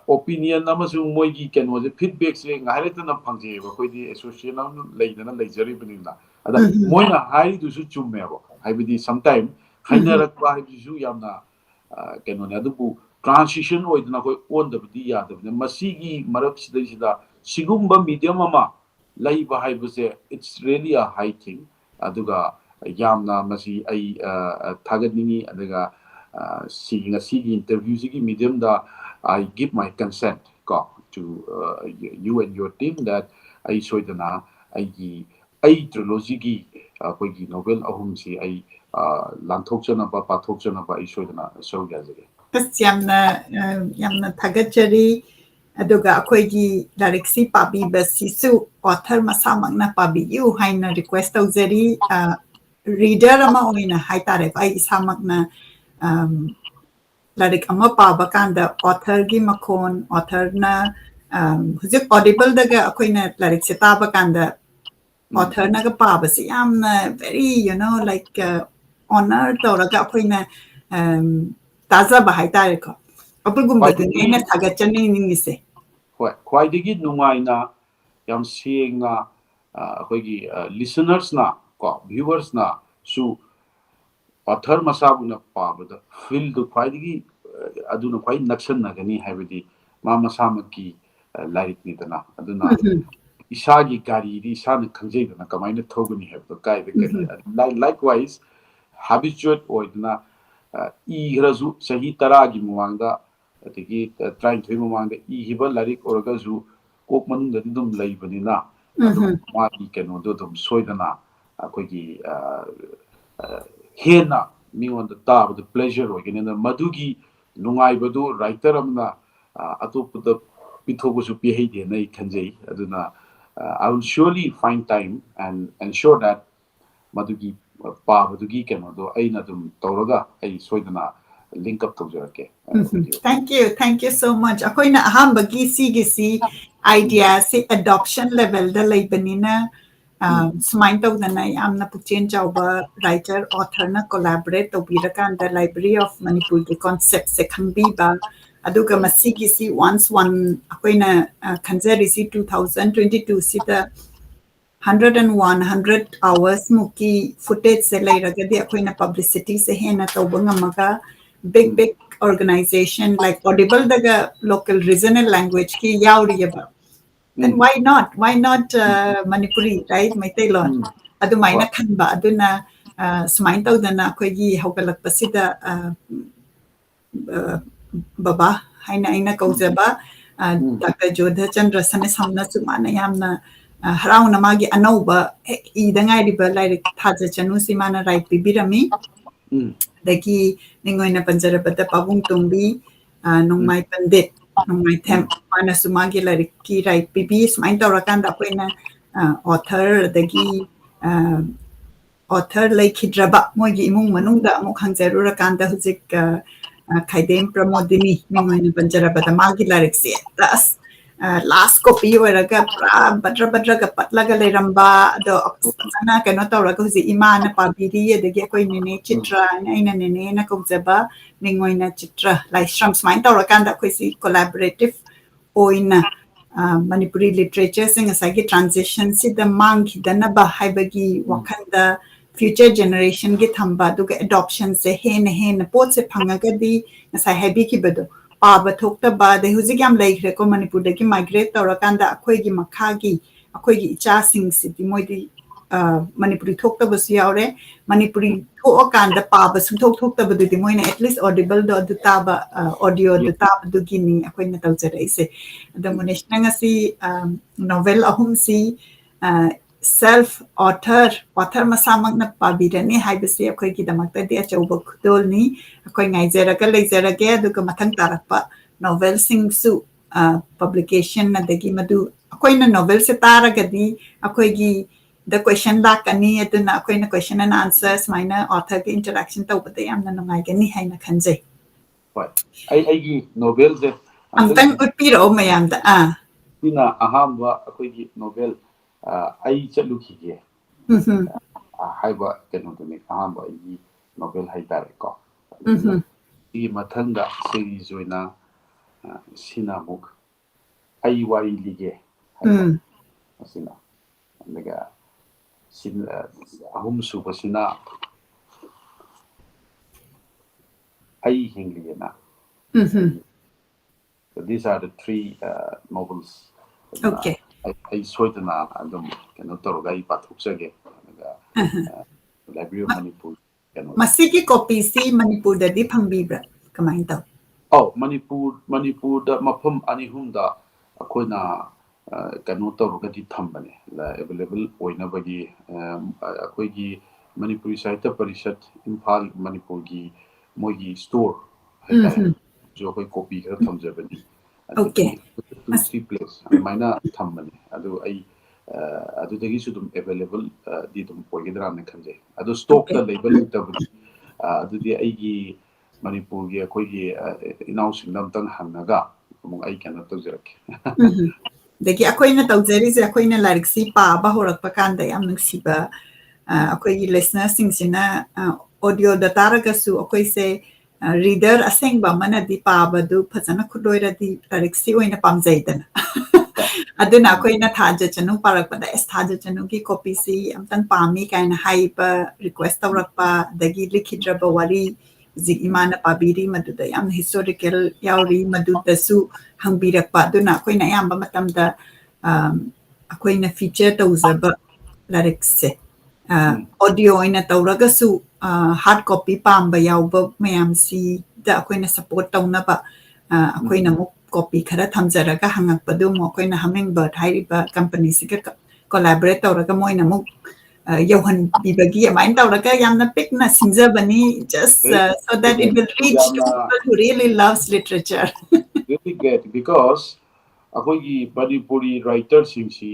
opinion amasung moigi kenoje feedback se ngairetana phangje akoidi association leidana leijari binina ada moina hai du su chummebo haibidi sometime hainarakba haibisu yamna kenone adubu transition oidna koi ondabdi yadabne masigi marak sida sigumba medium ama laiba haibuse it's really a high thing aduga yamna masi ai thagadningi adaga sigi interview sigi medium da I give my consent to you and your team that I soidana ai trilogy gi akoigi novel ahum si ai lanthokchana ba pathokchana ba ai soidana so gazage yamna thagachari aduga akoigi direcsi pabi basisu author masamangna pabi yu haina request tawzari reader ama oina haitare ai isamagna larik ama paba kanda author gi makon author na hujik audible daga akoina larik se taba kanda author na ga paba si yamna very like honor tawraga akoina taza ba haitare ko apugumba dine thagachani ningise hoi khwaidigi nungaina yam sengna akoigi listeners na viewers na su author masabuna pabada feel du khwaidigi aduna khwai naksan nagani haibidi ma masamaki larik ni dana aduna isagi gari di isana khangjai dana kamaina thoguni hebdo kai de kari likewise habituate oidna razu sahi taragi muwangda atigi trying to mumangda hiba larik oragazu kok manungda dum leibanina ma keno do dum soidana akoigi hena miwanda tab the pleasure oigena madugi nungai badu writer amna atopuda pithogusu pihide nai khanjai aduna I will surely find time and ensure that madugi pabadugi keno do aina dum tawraga ai soidana link up tawjarake thank you so much akoina ahamba gisi idea se adoption level da leibanina sumain tawdana yamna puchen chawba writer author na collaborate tawbirakanda Library of Manipur ge concept se khangbi ba aduga masigi si once one akoina khanjari si 2022 sida 100 hours muki footage se lairagadi akoina publicity se hena tawbangamaga big organization like Audible daga local regional language ki yauriyaba. Then why not Manipuri, right? Maitai lon adu maina khanba aduna sumain tawdana akoigi haugalakpasida baba haina aina kaujaba Dr. Jodha Chandra Sane samna sumana yamna harauna magi anauba idangai riba like thaja chanu simana right bibirami dagi ningoina panjarabada pabung tumbi nongmai pandit nongmai them mana sumagi like ki right bibi smain tawrakanda akoina author dagi author laikhidraba moigi imung manungda amuk hangjarura-kanda hujik Khaidem Pramodini ningoina panjarabada magi like se das last copy oraga badra ga patlaga leiramba do sana kano tawraga huji imana pabiri adagi akoi nene chitra aina nene na kaujaba ningoina chitra like shams main tawrakanda akoi si collaborative oina Manipuri literature sing asagi transition si the mang hidana ba haibagi wakanda future generation gi thamba duga adoption se hen pot se phangagadi nasai habi ki bedo paba thokta ba de huji yam laikre ko Manipur da ki migrate tawrakanda akhoi gi makhagi akhoi gi icha sing si di moidi Manipuri thokta bus yaure Manipuri thokanda paba sum thokta ba di moina at least audible do du taba audio du taba du gini akhoi na tawjara ise the Munish nangasi novel ahum si self author masamag na pabirani haibasi akhoi gi damakta de achauba khudolni akhoi ngaijaraga leijaraga aduga mathang tarakpa novel sing su publication na dagi madu akhoi na novel se taragadi akhoi gi the question lakani aduna akhoi na question and answers maina author ge interaction tawbada yamna nungai gani haina khanjai ai gi novel je amtang utpiro mayamda ina ahamba akhoi gi novel ai chalukige haiba keno duni ahamba ai novel haitare ko I mathanga series oina sinamuk ai wari lige asina daga sin ahum subasina ai hingliyana so these are the three novels okay I soitana adum keno toroga I pathukjage Library of Manipur masiki copy si Manipur da di phangbibra kamai taw Manipur da mafam anihumda akoina kano tawrugadi thambane la available oina bagi akoigi Manipuri Sahitya Parishad Imphal Manipur gi mogi store jo koi copy kar thamjabani okay 2-3 place maina thambane adu ai adu dagi su dum available di dum poigidra na khanje adu stock da label tabdi adu di ai gi Manipur gi akoi gi inaw singdam tang hannaga among ai kana tawjarak dagi akoina tawjari je akoina like si pa ba horak pa kanda yam nungsiba akoi gi listener sing sina audio da taraga su akoi se reader aseng ba mana di pa ba du phajana khudoira di like si oina pamjaidana aduna akoina thaja chanu parak pada es thaja chanu ki copy si amtang pami kaina haiba request tawrakpa dagi likhidraba wari zik imana pabiri maduda yam historical yauri maduda su hangbirakpa aduna akoina yamba matamda akoina feature tawzaba larikse audio ina tawraga su hard copy pamba yauba mayam si da akoina support tawnaba akoina muk copy khara thamjaraga hangakpadu mo akoina hummingbird hairiba company siga collaborate tawraga moina muk yohan bibagi amain tawraga yamna pikna sinjabani just so that it will reach to people who really loves literature really great because akoigi Manipuri writers singsi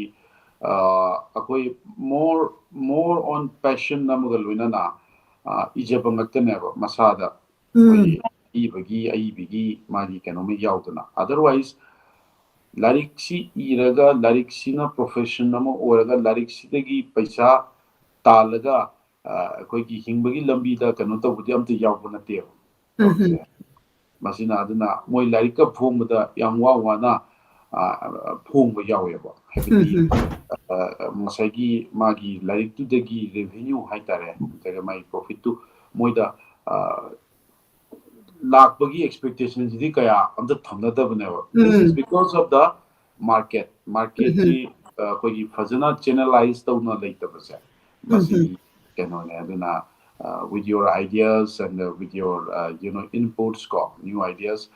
akoi more on passion namugalwina na ijabangaktaneba masada ibagi aibigi magi kanomi yaudana otherwise lariksi iraga lariksina profession namo oraga lariksidagi paisa talaga akoigi hingbagi lambi da kano tawbudi amta yaudana teo masina aduna moi larika phongda yamwa wana phongba yaweba habiti masagi magi larik tu dagi revenue haitare daga mai profit tu moida lakbagi expectations di kaya amda thamnada baneba. This is because of the market ji koi fazana channelize tawna leitabase masi kenone aduna with your ideas and with your inputs ko new ideas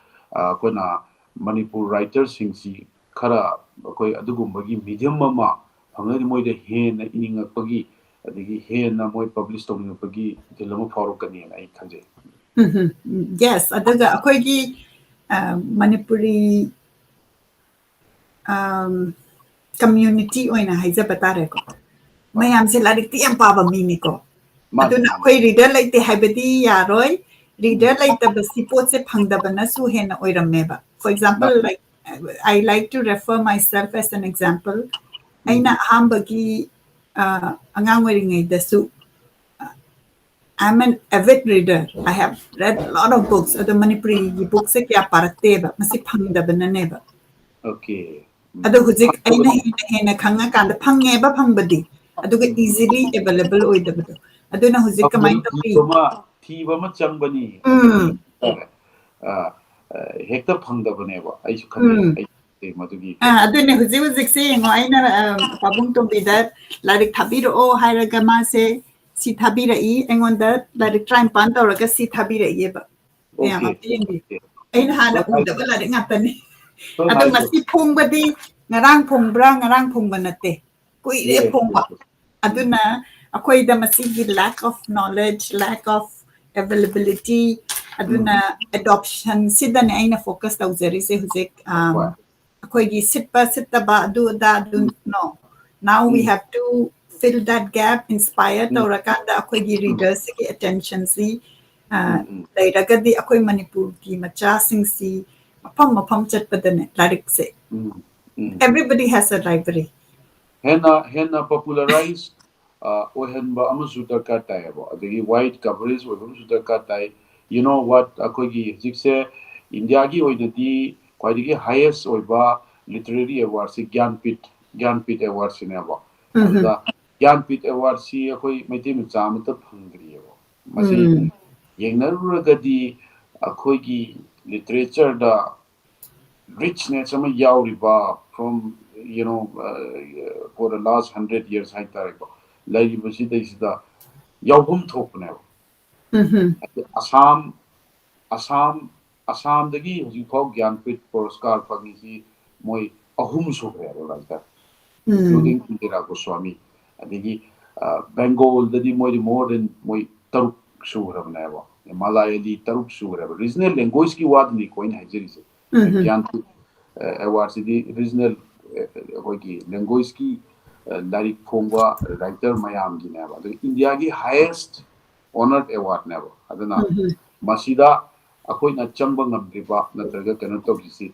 kona Manipur writers singsi khara koi adugumbagi medium mama phangari moida hen iningapagi adigi hen na moi publish tawngapagi dilama farokani ai khanje. Yes, adaga akoigi Manipuri community oina haizaba tare ko mayam se larik ti am paba mini ko aduna koi reader laite habedi yaroi reader laite basi pot se phangda bana su hena oirameba. For example, like I like to refer myself as an example. Aina hambagi angang weringai dasu I'm an avid reader. I have read a lot of books. Ado Manipuri books se kya parate ba masi phangda banane ba. Okay. Ado huzik aina hena khanga kanda phangye ba phangbadi. Ado ga easily available oidabado. Ado na huzik kamai tawi. Thiba ma changbani. Hekta phangda bane ba. Ai su khane ai madugi. Ado ne huzik se yengo aina pabung to bidar larik thabiro o hairaga ma se si thabira I engonda larik try pan tawraga si thabira I ba. Ya ngapti aina hana udaba larik ngatani. Ado masi phongbadi ngarang phongba nate kuire phongba aduna akoi da masi gi lack of knowledge, lack of availability aduna adoption sidan aina focus tawzari se huzik akoi gi sitba ba adu no. Now we have to fill that gap, inspire tawrakanda akoi gi readers ki attention si lairagadi akoi Manipur ki macha sing si mapam chatpadane larik se. Everybody has a library. Henna popularized ohenba amasu darkar tai abo adigi wide coverage oibam su darkar tai. You know what akoigi jikse India gi oidati kwaidigi highest oiba literary award si Gyanpit award sine abo aduda Gyanpit award si akoi maiti mi chamata phangri abo masi yengnarugadi akoigi literature da richness ama yauriba from for the last 100 years haitareko lai basida isida yaubum thokne Assam dagi huji phau Gyanpit Puraskar pangisi moi ahum sukre rajda including Indira Goswami adigi Bengal dadi moi more than moi taruk sukre bnaba Himalaya di taruk sukre regional language ki wad ni coin hajiri se Gyanpit award di regional language ki larik phongwa writer mayam gi neba India gi highest honored award neba aduna masida akoi na chamba ngamriba natraga kana tobisi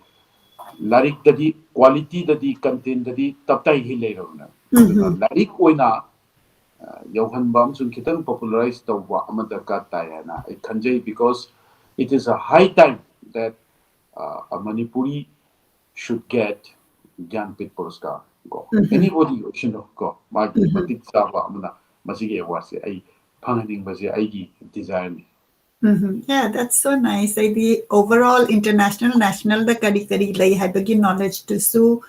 larik dadi quality dadi content dadi taptai hi leirona larik oina yauhan bam sun kitang popularize tawwa amada ka tayana I khanjai because it is a high time that a Manipuri should get Gyanpit Puraskar go. Anybody should go. Magi matik saba amna masige award ai phanganing base aigi desire ni. Yeah, that's so nice. The overall international national the kari lai habagi knowledge to su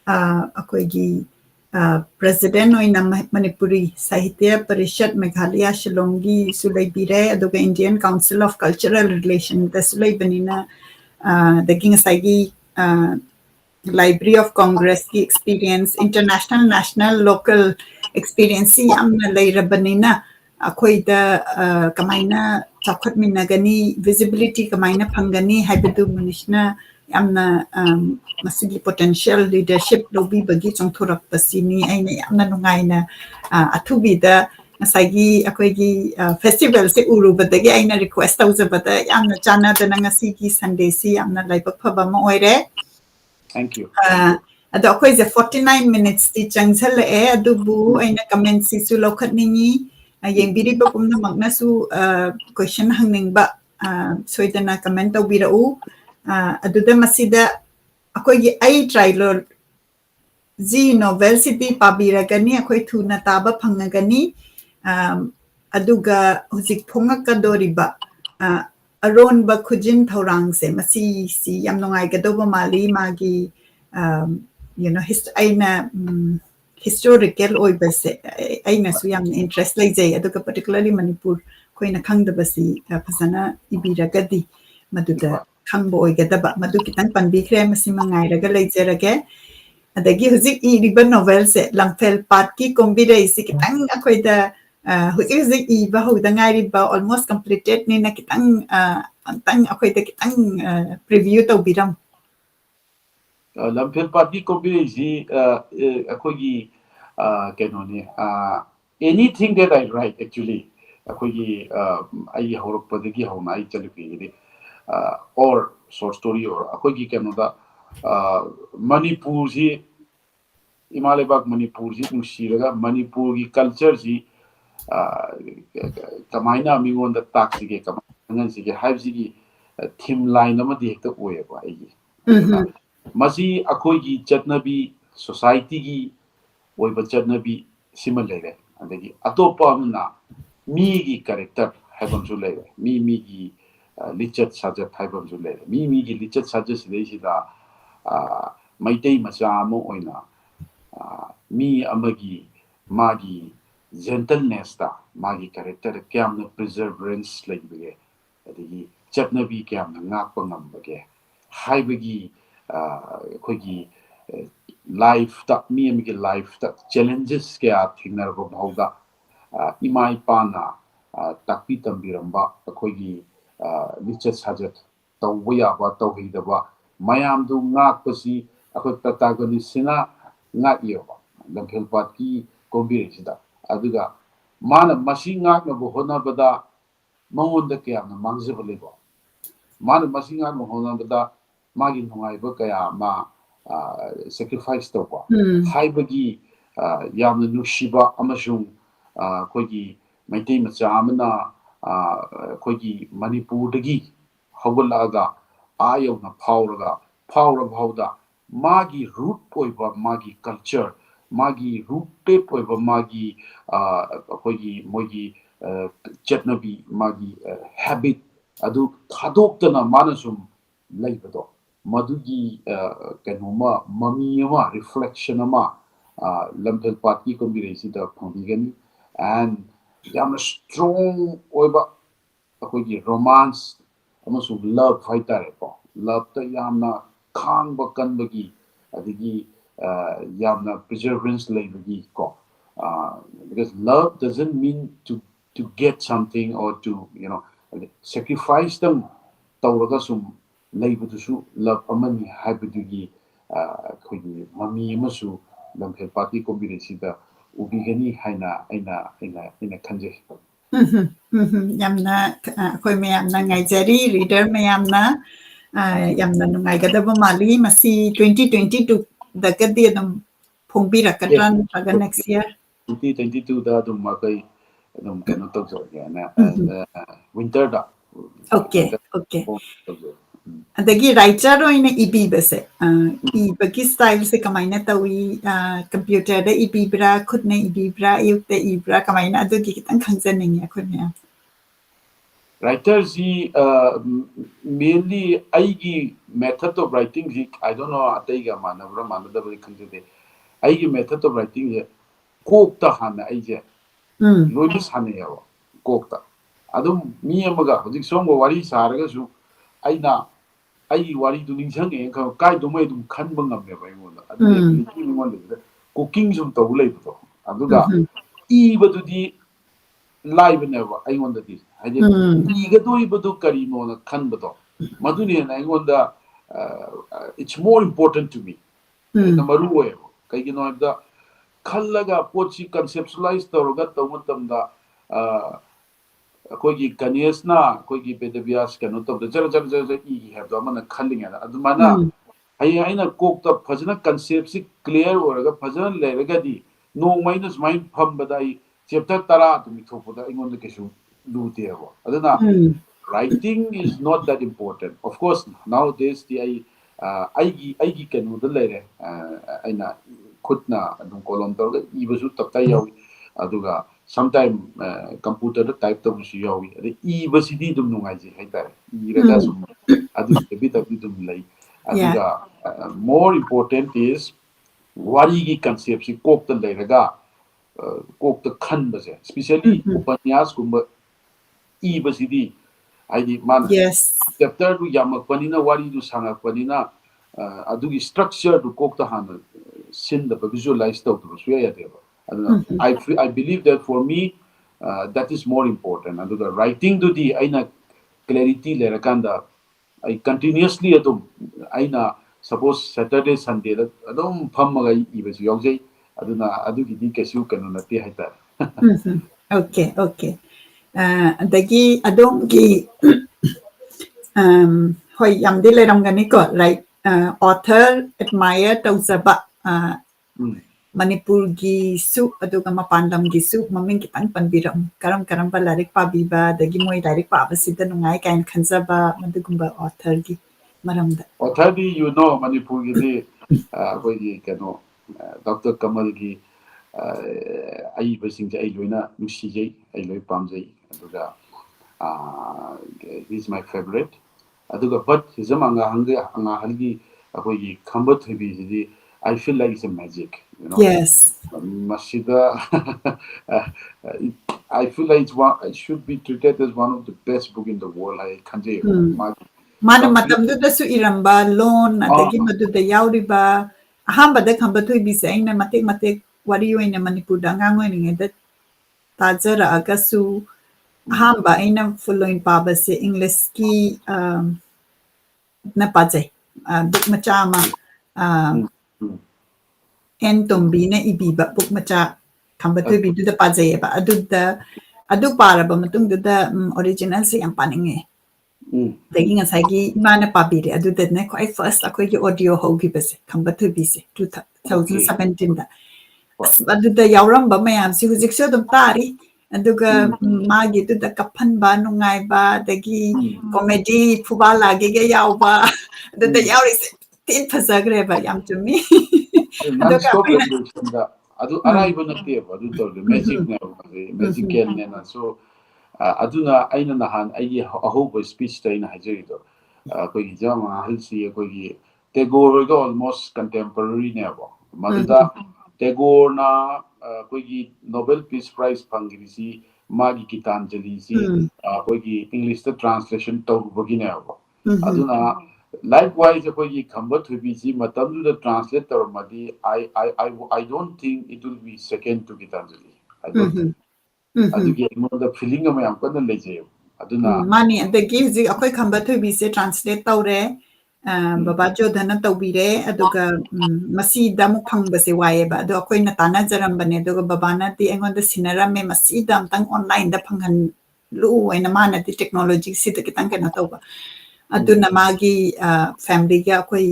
akoigi president oina Manipuri Sahitya Parishad Meghalaya Shillong gi sulai bire aduga Indian Council of Cultural Relations the sulai banina the king saigi Library of Congress ki experience international national local experience amna laira banina akhoi da kamaina chakhat minagani visibility kamaina phangani haibadu munishna yamna masigi potential leadership lobi bagi chongthorak pasini aina yamna nungaina athubi da ngasagi akoigi festival se urubadagi aina request tawzabada yamna chana da ngasi ki Sunday si yamna laibak phaba ma oire. Thank you. Ado ako'y 49 minutes ti changsal adubu ay na comment si su lokhat ningi yung biri ba kung naman na su question hangning ba soidana comment tawbirau aduda masida akoigi ai trilogy novel sidi pabiragani akoi thuna taba phangagani aduga huzik phongakadoriba aronba khujin thorangse masi si yam nongai gadoba mali magi aina historical oibase aina su yam interest leijay aduga particularly Manipur koina khangdabasi phasana ibiragadi maduda khangbo oigadaba madu kitang panbikhre masi mangairaga leijaraga adagi huzik iriba novel se langfel part ki kombira isi kitang akoida huzik iba hoda ngairiba almost completed ni na kitang antang akoida kitang preview to biram lamphel party combination akogi kenoni anything that I write actually akogi ai horokpadagi hauna ai chalupi or short story or akogi kenoda Manipur ji Himalaya Manipur ji nusiraga Manipur ki culture ji kamaina mingon da taxi ke kamangan ji ke hype ji theme line amadi hekta oeba ai masi akoigi chatnabi society gi oiba chatnabi sima lere adagi atopa amna mi gi character haibam su lere mi gi lichat sajat haibam su lere mi gi lichat sajat sidai sida maitei macha amo oina mi amagi magi gentleness ta magi character kyamna perseverance leibege adagi chatnabi kyamna ngakpa ngambage haibagi akoigi life ta mi amigi life ta challenges kya thingnarba bhauda imai pana takpi tambiramba akoigi lichat sajat tawya ba tawhidaba mayam du ngakpasi akoi protagonist sina ngakyoba lamphel pat ki kombire sida aduga mana masi ngakna bo honabada mangonda kya na mangzeba lebo mana masi ngakna honabada magi nungaiba kaya ma sacrifice tawba haibagi yamna nushiba amasung akoigi maitei macha amana akoigi Manipur dagi hawalaga ayona phawraga phawda magi root oiba magi culture magi rooted oiba magi akoigi moigi chatnabi magi habit adu thadoktana manasum laibado madugi kanuma mami ama reflection ama lamphel party combination da phongigani and yamna strong oiba akoigi romance amasung love haitare ko love ta yamna khangba kanbagi adigi yamna perseverance leibagi ko because love doesn't mean to get something or to sacrifice them tawraga sum leibudusu love amani haibudugi akoigi mami amasu lamphel party combination da ubigani haina aina khanjai yamna akoi mayamna ngaijari reader mayamna yamna nungaigadaba mali masi 2022 dagadi adum phongbirakadran aga next year 2022 da adum makai adum kano tawjana winter da okay adagi writer oina ibibase ibagi style se kamaina tawi computer da ibibra khudne ibibra yukte ibra kamaina adugi kitang khangjaning ya khudne writer ji mainly aigi method of writing ji I don't know ataiga manabra manadabri khanjade aigi method of writing je kokta hana aije loji sane yawa kokta adum mi amaga hojik songo wari saraga su aina ai wari du ningsange ka kai do mai dum khanba ngamne ba ingon adu ability ingon de cooking sum to ulai do aduga I badudi live never ingon da di haje I ga do ibadu kari no na khanba do maduni na ingon da it's more important to me na maru we kai gi no da khallaga pochi conceptualize tawga tawmatam da akoigi Ganesna akoigi Vedavyas kano tabda jara I have the amana khalling ana adumana aina kokta phajana concept si clear oraga phajana leraga di no minus mind phambada I chapter 10 dumi thopoda ingon kesu lute abo aduna writing is not that important. Of course, nowadays the I can do the aina khutna adum kolom tawga ibasu tapta yawi aduga sometime computer type tabusu yawi ade ibasidi dum nungai je haitare iraga sum adu tabi tabi dum lai Yeah. aduga more important is wari gi concept si kok ta leiraga kok ta khan base especially upanyas kumba ibasidi haidi man Yes. chapter du yamakpanina wari du sangakpanina adugi structure du kokta hana sin the visualize to suya deva aduna I believe that for me that is more important and the writing do the aina clarity le rakanda I continuously adum aina suppose Saturday Sunday da adum phammaga ibesu yawjai aduna adugi di kesu kanuna te haita Okay, okay. Dagi adongi hoi yamdi le ramgani ko like author admire tauzaba Manipur gi su aduga mapandam gi su maming kitang panbiram karam ba larik pa biba dagi moi larik pa basida nungai kain khanzaba madugumba author gi maramda author di you know Manipur gi di koi kano Dr. Kamal gi ai basing ai loina nusi jai ai loi pam jai aduga he's my favorite aduga but hizam anga halgi koi khamba thibi ji I feel like it's a magic, you know. Yes. Masida, I feel like it should be treated as one of the best book in the world. I can't say. Mana matamduda su iramba lon adagi maduda yauriba ahambada khambatu ibisa aina matek wari oina Manipurda ngango ninge da tajara agasu ahamba aina following pabase English ki na pajai book machama en tombi na ibiba book macha khambatu bidu da pajai ba adu paraba matungda original se yam paninge dagi ngasagi mana pabire adudane ko I first akogi audio hogibase khambatu bise 2017 da aduda yauramba mayam si huzik so dum tari aduga magi duda kaphan ba nungai ba dagi comedy phuba lage ge yauba aduda yauri tin phasagre ba yam chumi non-stop revolution da adu arrive natte ba adu to magic na magical na so aduna aina nahan ai ahoba speech ta ina hajeri do koi jama halsi koi Tagore ga almost contemporary ne ba maduda Tagore na koi Nobel Peace Prize pangirisi magi gitanjali si koi English ta translation to bagi ne ba aduna likewise koi khamba thubi si matam du translate tor madi I don't think it will be second to gitanjali I don't think adugi the feeling am yam kana leje aduna mani adagi huzik akoi khambatu bise translate tawre baba jodhana tawbire aduga masi damu phangbase waye ba ado akoi na tana jaram bane aduga babana ti engon da sinara me masi dam tang online da phanghan lu aina mana ti technology si ta kitang kana tawba aduna magi family ga akoi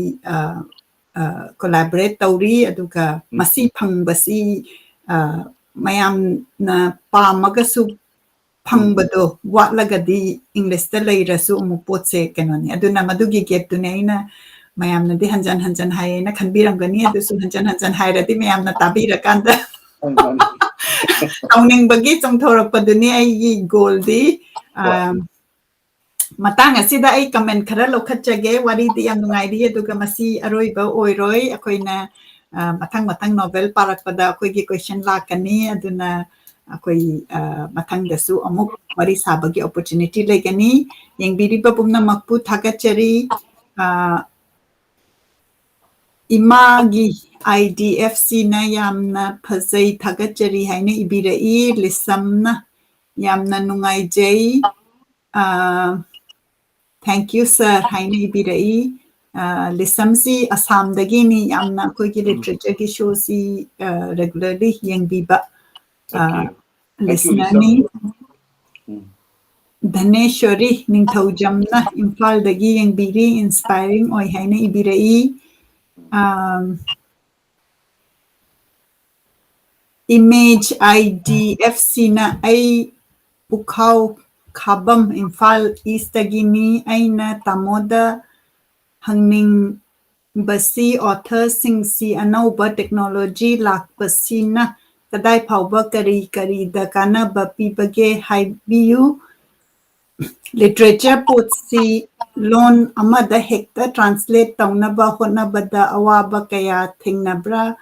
collaborate tawri aduga masi phangbasi mayam na pamaga su phangbado watlagadi English ta leirasu amu potse kanoni aduna madugi gap tu neina mayamna di hanjan haina khanbiramgani adusu hanjan hairadi mayamna tabirakanda tauning bagi chongthorakpaduni ai goal di matang asida ai comment khara lokhatchage wari di yam nungai di aduga masi aroiba oiroi akoina matang novel parakpada akoigi question lakani aduna akoi matang dasu amuk wari sabagi opportunity legani yengbiriba pumna makpu thagachari imagi IDFC na yamna phazai thagachari haina ibirai lisamna yamna nungai jai thank you sir haina ibirai lisamsi Assam dagi ni yamna akoigi literature ki show si regularly yengbiba listening Dhaneshwari Ningthoujamna Imphal dagi yengbiri inspiring oi haina ibirai image IDFC na ai pukhau Khabam Imphal East Gini Aina Tamoda Hangning Basi author sing si anauba technology lak basina kadai phauba kari da kana bapi bage haibiu literature potsi loan amada hekta translate taunaba honabada awaba kaya thingnabra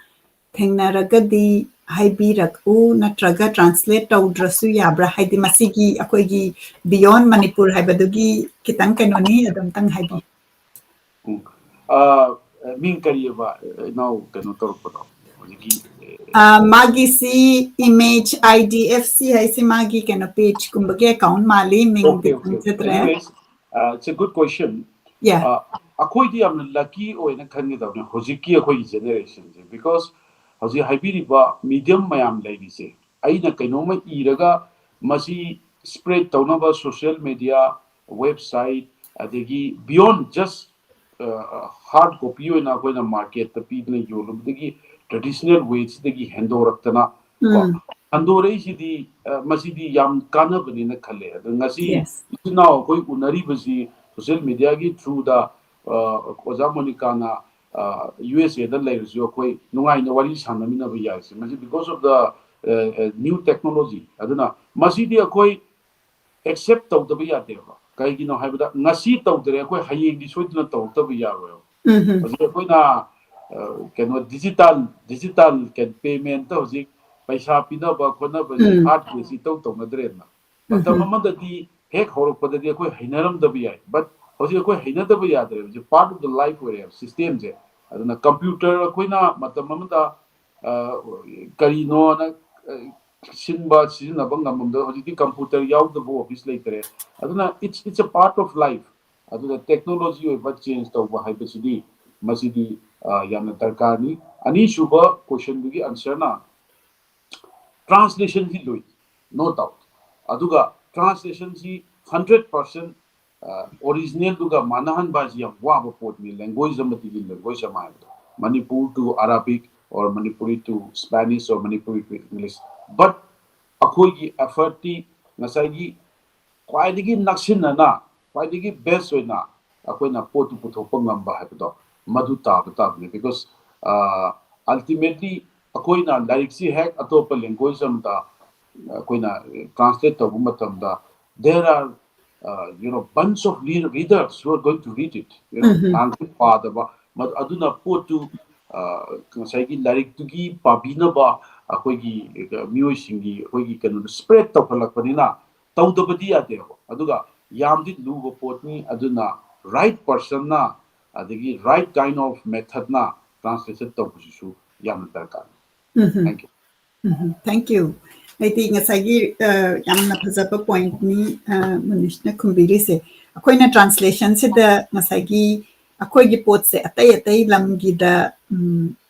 thingnaragadi haibiraku natraga translate taudrasu yabra haidi masigi akoigi beyond Manipur haibadugi kitang kanoni adam tang haibi Min kariba now kano torpado hojiki Magi si image IDFC hai si magi kena page kumbage account mali ming okay. Anyways, it's a good question. Yeah. Akhoi am lucky oina khangi da hojiki akhoi generation because hoji haibiriba medium mayam laibise aina kainoma iraga masi spread taunaba social media website adegi beyond just hard copy oina akhoi market ta pidna yolubdegi traditional ways degi handoraktana ko andore sidi masidi yam kana bani na khale ngasi now koi unari basi social media gi through the oja monica na USA da lairjo koi nungai na wari sanamina ba yasi masi because of the new technology aduna masidi koi accept tawdaba yate ba kai gi no haibada ngasi tawdre koi hayeng di soidna tawdaba yaro koi na keno digital can payment to hojik paisa pina ba khona ba hard kesi to madre na matam amada di hek horok padadi koi hainaram da bi ai but hojik koi haina da bi yadre je part of the life where system je aduna computer koi na matam amada kari no na sinba sizna bangam da hojik computer yaw da bo office leitre aduna it's a part of life aduna technology oi change to ba haibasidi masidi yamna darkani ani shuba question dugi answer na translation hi loi no doubt aduga translation si 100% original duga manahan baji yam wa ba pot mi language amati gi language ama Manipur to Arabic or Manipuri to Spanish or Manipuri to English but akhoi gi effort ti ngasai gi kwaidigi naksinna na kwaidigi best oina akoina potu puthokpa ngamba habdo madu tabne because ultimately akoina like si hack atopa language amta akoina translate to matamda there are bunch of readers who are going to read it and father mad aduna potu saigi like to gi pabina ba akoigi mioi singi akoigi kanu spread to halakpanina tawdabadi ade aduga yamdi lugo potni aduna right person na adagi right kind of method na translation to busu yam darkar thank you Thank you. I think ngasagi yamna phajaba point ni Munish na khumbiri se akoi na translation se da ngasagi akoi gi pot se atai lam gi da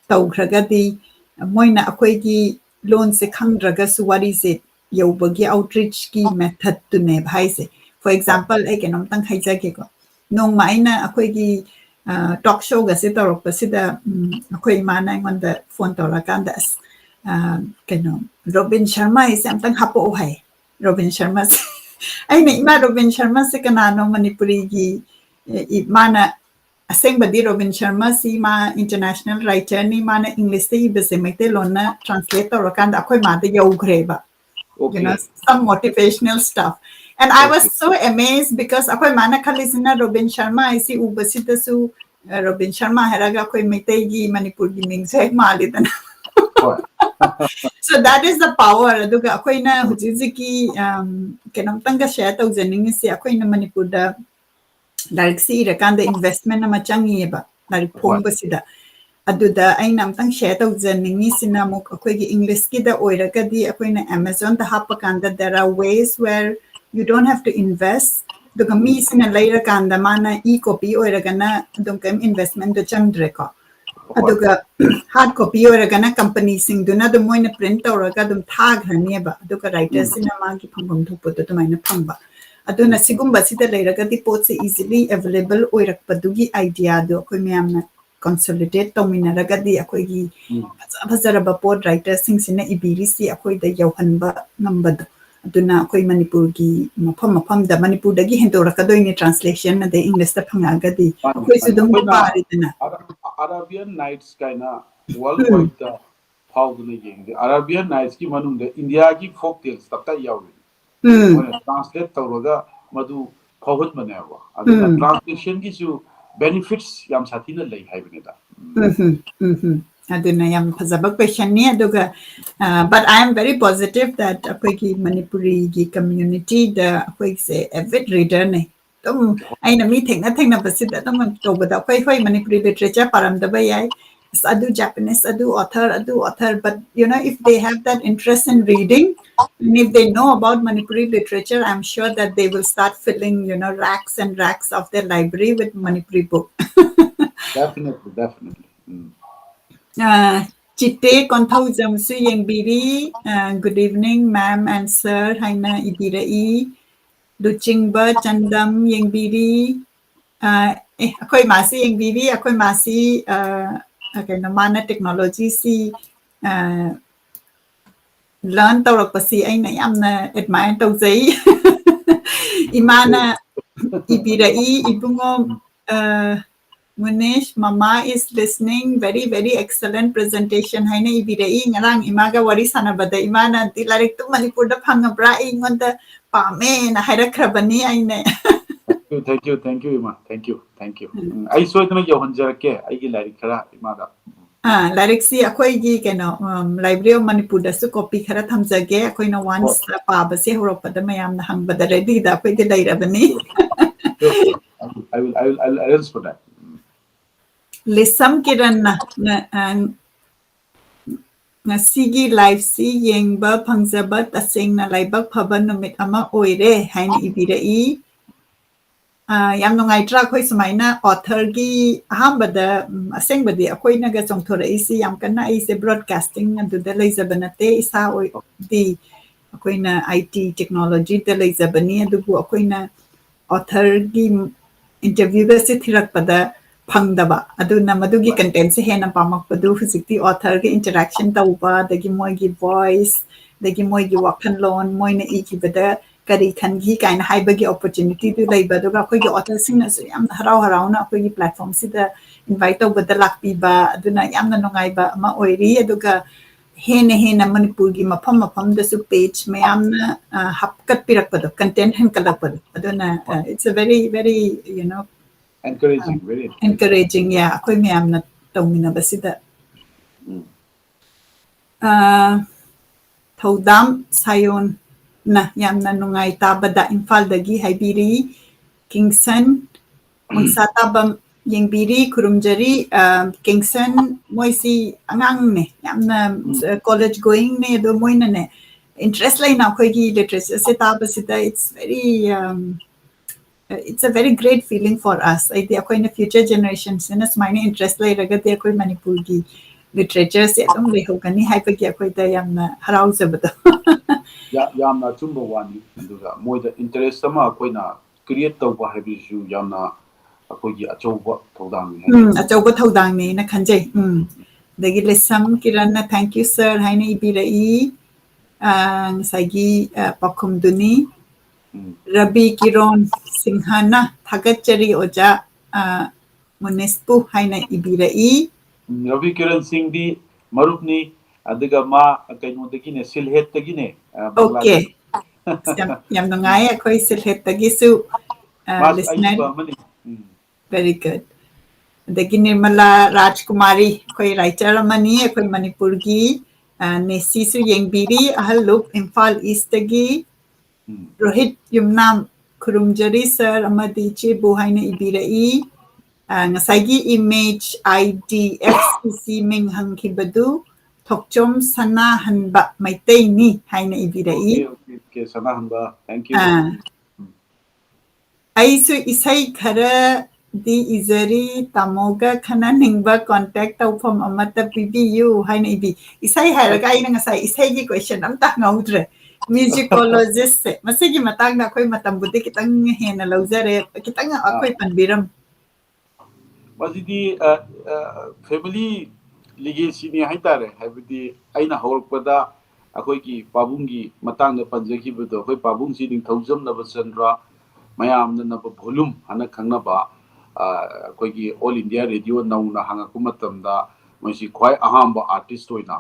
tawkhraga di moina akoi gi loan se khangraga su wari se yobagi outreach ki method tu ne bhai se for example I kenom tang khaija ke ko nong maina akoi gi talk show ga se tarok pa se da akoi mana ngon da phone torakan da kano Robin Sharma is something hapo hai Robin Sharma ai nei ma Robin Sharma se kanano Manipuri gi mana aseng badi Robin Sharma si ma international writer ni mana English te ibese mete lona translator kan akoi ma de yo greba some motivational stuff and I was so amazed because akoi mana khalisina Robin Sharma isi ubasita su Robin Sharma heraga koi mete gi Manipur gi ming se malidana so that is the power aduga akoina hujiziki kenam tanga share tawjaning se akoina Manipur da direct si rakanda investment na changi ba direct phongba sida aduda aina amtang share tawjaning sina muk akoigi English ki da oiraga di akoina Amazon da hapakanda there are ways where you don't have to invest duga mi sina laira kanda mana e-copy oiraga na dum investment do chamdre ko aduga hard copy oragana company sing duna the moina print oraga dum thag haniba aduga writers sina magi phangam thupo to maina phangba aduna sigumba sida leiraga di pot se easily available oirakpadugi idea do koi myamna consolidate to minaraga di akoi gi bhazara ba pot writers sing sina ibiri si akoi da yauhanba ngambad aduna akoi Manipur gi mafam da Manipur dagi hendorakadoi translation na de English ta phangagadi akoi su dum paridna Arabian Nights kaina worldwide the फाउदने येंगे Arabian Nights की मनुंग India की folk tales तब तक यावरी मोने translate तौरगा मधु फाउहन बनेवा अदुना translation की जो बेनिफिट्स याम साथीना लई हाइबनेदा aduna yam phajaba question ni aduga but I am very positive that akoi ki Manipuri gi community da akoi se avid reader ne tum aina mi thengna basid da tum to bada akoi hoi Manipuri literature param da bayai adu Japanese adu author but you know if they have that interest in reading and if they know about Manipuri literature I'm sure that they will start filling you know racks and racks of their library with Manipuri book definitely Chitte Ningthoujam su yengbiri good evening ma'am and sir haina ibirai Duchingba Chandam yengbiri akoi masi yengbiri akoi masi kaino mana technology si learn tawrakpasi aina yamna admire tawjai imana ibirai ibungo Munish, Mama is listening. Very, very excellent presentation. Haina ibirai ngarang imaga wari sana bada imana dilarik tu Manipur da phangabra ingon da pame na hairakhrabani aine. Thank you, Ima. Thank you. I saw it na yohanjarake. I gi larik khara imada. Larik si akoi gi keno library of Manipur da su copy khara thamjage akoi na once pa ba se horopa da mayam na hang bada ready da akoi de lairabani. I will arrange for that. Lisam kiran ngasigi live si yengba phangzaba tasengna laibak phaba numit ama oire haina ibirai yam nungai tra khoi sumaina author gi ahambada asengbadi akoi naga chongthora isi yam kana ise broadcasting aduda leizabanate isa oi di akoina IT technology da leizabani adubu akoina author gi interview da se thirakpada phangdaba aduna madugi content se hena pamakpadu hujikti author ge interaction tauba dagi moi gi voice dagi moi gi wakanlon moi na ikibada kari khangi kaina haibagi opportunity du leiba doga khoi gi author sing na su yam harau na khoi gi platform si da invite tauba da lakpi ba aduna yam na nongai ba ma oiri aduga hena Manipur gi mafam da su page mayam na hapkat pirakpado content hen kalakpado aduna it's a very very you know encouraging very encouraging yeah akoi mayam na tawmina basida thodam sayon na yamna nungai tabada Imphal dagi haibiri Kingston mangsatabam yengbiri kurumjari Kingston moisi angang ne yamna college going ne do moina ne interest lai na khoi gi literature se tabasida it's a very great feeling for us I think in the future generations in as mine interest lai raga de koi Manipur gi literature se adum lehogani haibagi akoi da yamna harauzabada yamna chumba wani aduga moida interest ama akoina create tawba habisu yamna akoigi achouba thodang ni achouba thodang ni na khanjai dagi lesam kiranna thank you sir haina ibirai sagi pakhum duni Rabi Kiron Singhana Thagachari Oja Munispu haina ibirai Rabi Kiran Singh di marupni adiga ma kaino dagine silhet tagine okay yam nungai akoi silhet tagisu listener very good dagi Nirmala Rajkumari akoi writer amani akoi Manipur gi nesi su yengbiri ahal look Imphal East tagi Rohit Yumnam Kurumjari sir amadi che buhaina ibirai ngasagi image ID FCC ming hangkibadu thokchom sana hanba maitai ni haina ibirai okay sana hanba thank you aisu isai khara di izari tamoga khana ningba contact tawpham amata pibiu haina ibi isai haraga aina ngasai isai gi question amta ngaudre musicologist se masigi matang na khoi matam budi kitang hena laujare kitang akhoi panbiram masidi family legacy ni haitare habidi aina hawrpada ꯑꯩꯈꯣꯏꯒꯤ ꯄꯥꯕꯨꯡꯒꯤ ꯃꯇꯥꯡꯗ ꯄꯟꯖꯈꯤꯕꯗꯣ ꯑꯩꯈꯣꯏ ꯄꯥꯕꯨꯡꯁꯤ ꯅꯤꯡꯊꯧꯖꯝ ꯅꯕꯆꯟꯗ꯭ꯔ ꯃꯌꯥꯝꯅ ꯅꯕ volume ꯍꯥꯏꯅ ꯈꯪꯅꯕ ꯑꯩꯈꯣꯏꯒꯤ all India radio ꯅꯧꯅ ꯍꯥꯡꯉꯛꯄ ꯃꯇꯝꯗ ꯃꯣꯏꯁꯤ ꯈ꯭ꯋꯥꯏ ꯑꯍꯥꯟꯕ ꯑꯥꯔꯇꯤꯁ ꯑꯣꯏꯅ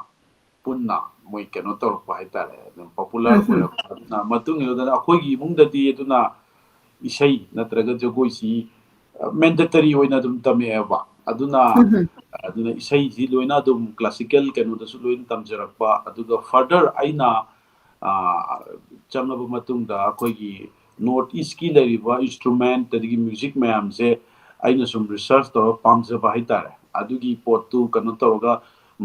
ꯄꯨꯟꯅ ꯃꯣꯏ ꯀꯩꯅꯣ ꯇꯧꯔꯛꯄ ꯍꯥꯏꯇꯥꯔꯦ ꯑꯗꯨꯝ ꯄꯣꯄꯨꯂꯔ ꯑꯣꯏꯔꯛꯄ ꯑꯗꯨꯅ ꯃꯇꯨꯡ ꯏꯟꯅꯗꯅ ꯑꯩꯈꯣꯏꯒꯤ ꯏꯃꯨꯡꯗꯗꯤ ꯑꯗꯨꯅ ꯏꯁꯩ ꯅꯠꯇ꯭ꯔꯒ ꯖꯒꯣꯏꯁꯤ ꯃꯦꯟꯗꯦꯇꯔꯤ ꯑꯣꯏꯅ ꯑꯗꯨꯝ ꯇꯝꯃꯛꯑꯦꯕ ꯑꯗꯨꯅ ꯏꯁꯩꯁꯤ ꯂꯣꯏꯅ ꯑꯗꯨꯝ ꯀ꯭ꯂꯥꯁꯤꯀꯦꯜ ꯀꯩꯅꯣꯗꯁꯨ ꯂꯣꯏꯅ ꯇꯝꯖꯔꯛꯄ ꯑꯗꯨꯒ ꯐꯔꯗꯔ ꯑꯩꯅ ꯆꯪꯉꯕ ꯃꯇꯨꯡꯗ ꯑꯩꯈꯣꯏꯒꯤ ꯅꯣꯔꯠ ꯏꯁꯀꯤ ꯂꯩꯔꯤꯕ ꯏꯟꯁꯇ꯭ꯔꯨꯃꯦꯟ ꯑꯗꯒꯤ ꯃ꯭ꯌꯨꯖꯤꯛ ꯃꯌꯥꯝꯁꯦ ꯑꯩꯅ ꯁꯨꯝ ꯔꯤꯁꯔꯁ ꯇꯧꯔꯒ ꯄꯥꯝꯖꯕ ꯍꯥꯏꯇꯥꯔꯦ ꯑꯗꯨꯒꯤ ꯄꯣꯠꯇꯨ ꯀꯩꯅꯣ ꯇꯧꯔꯒ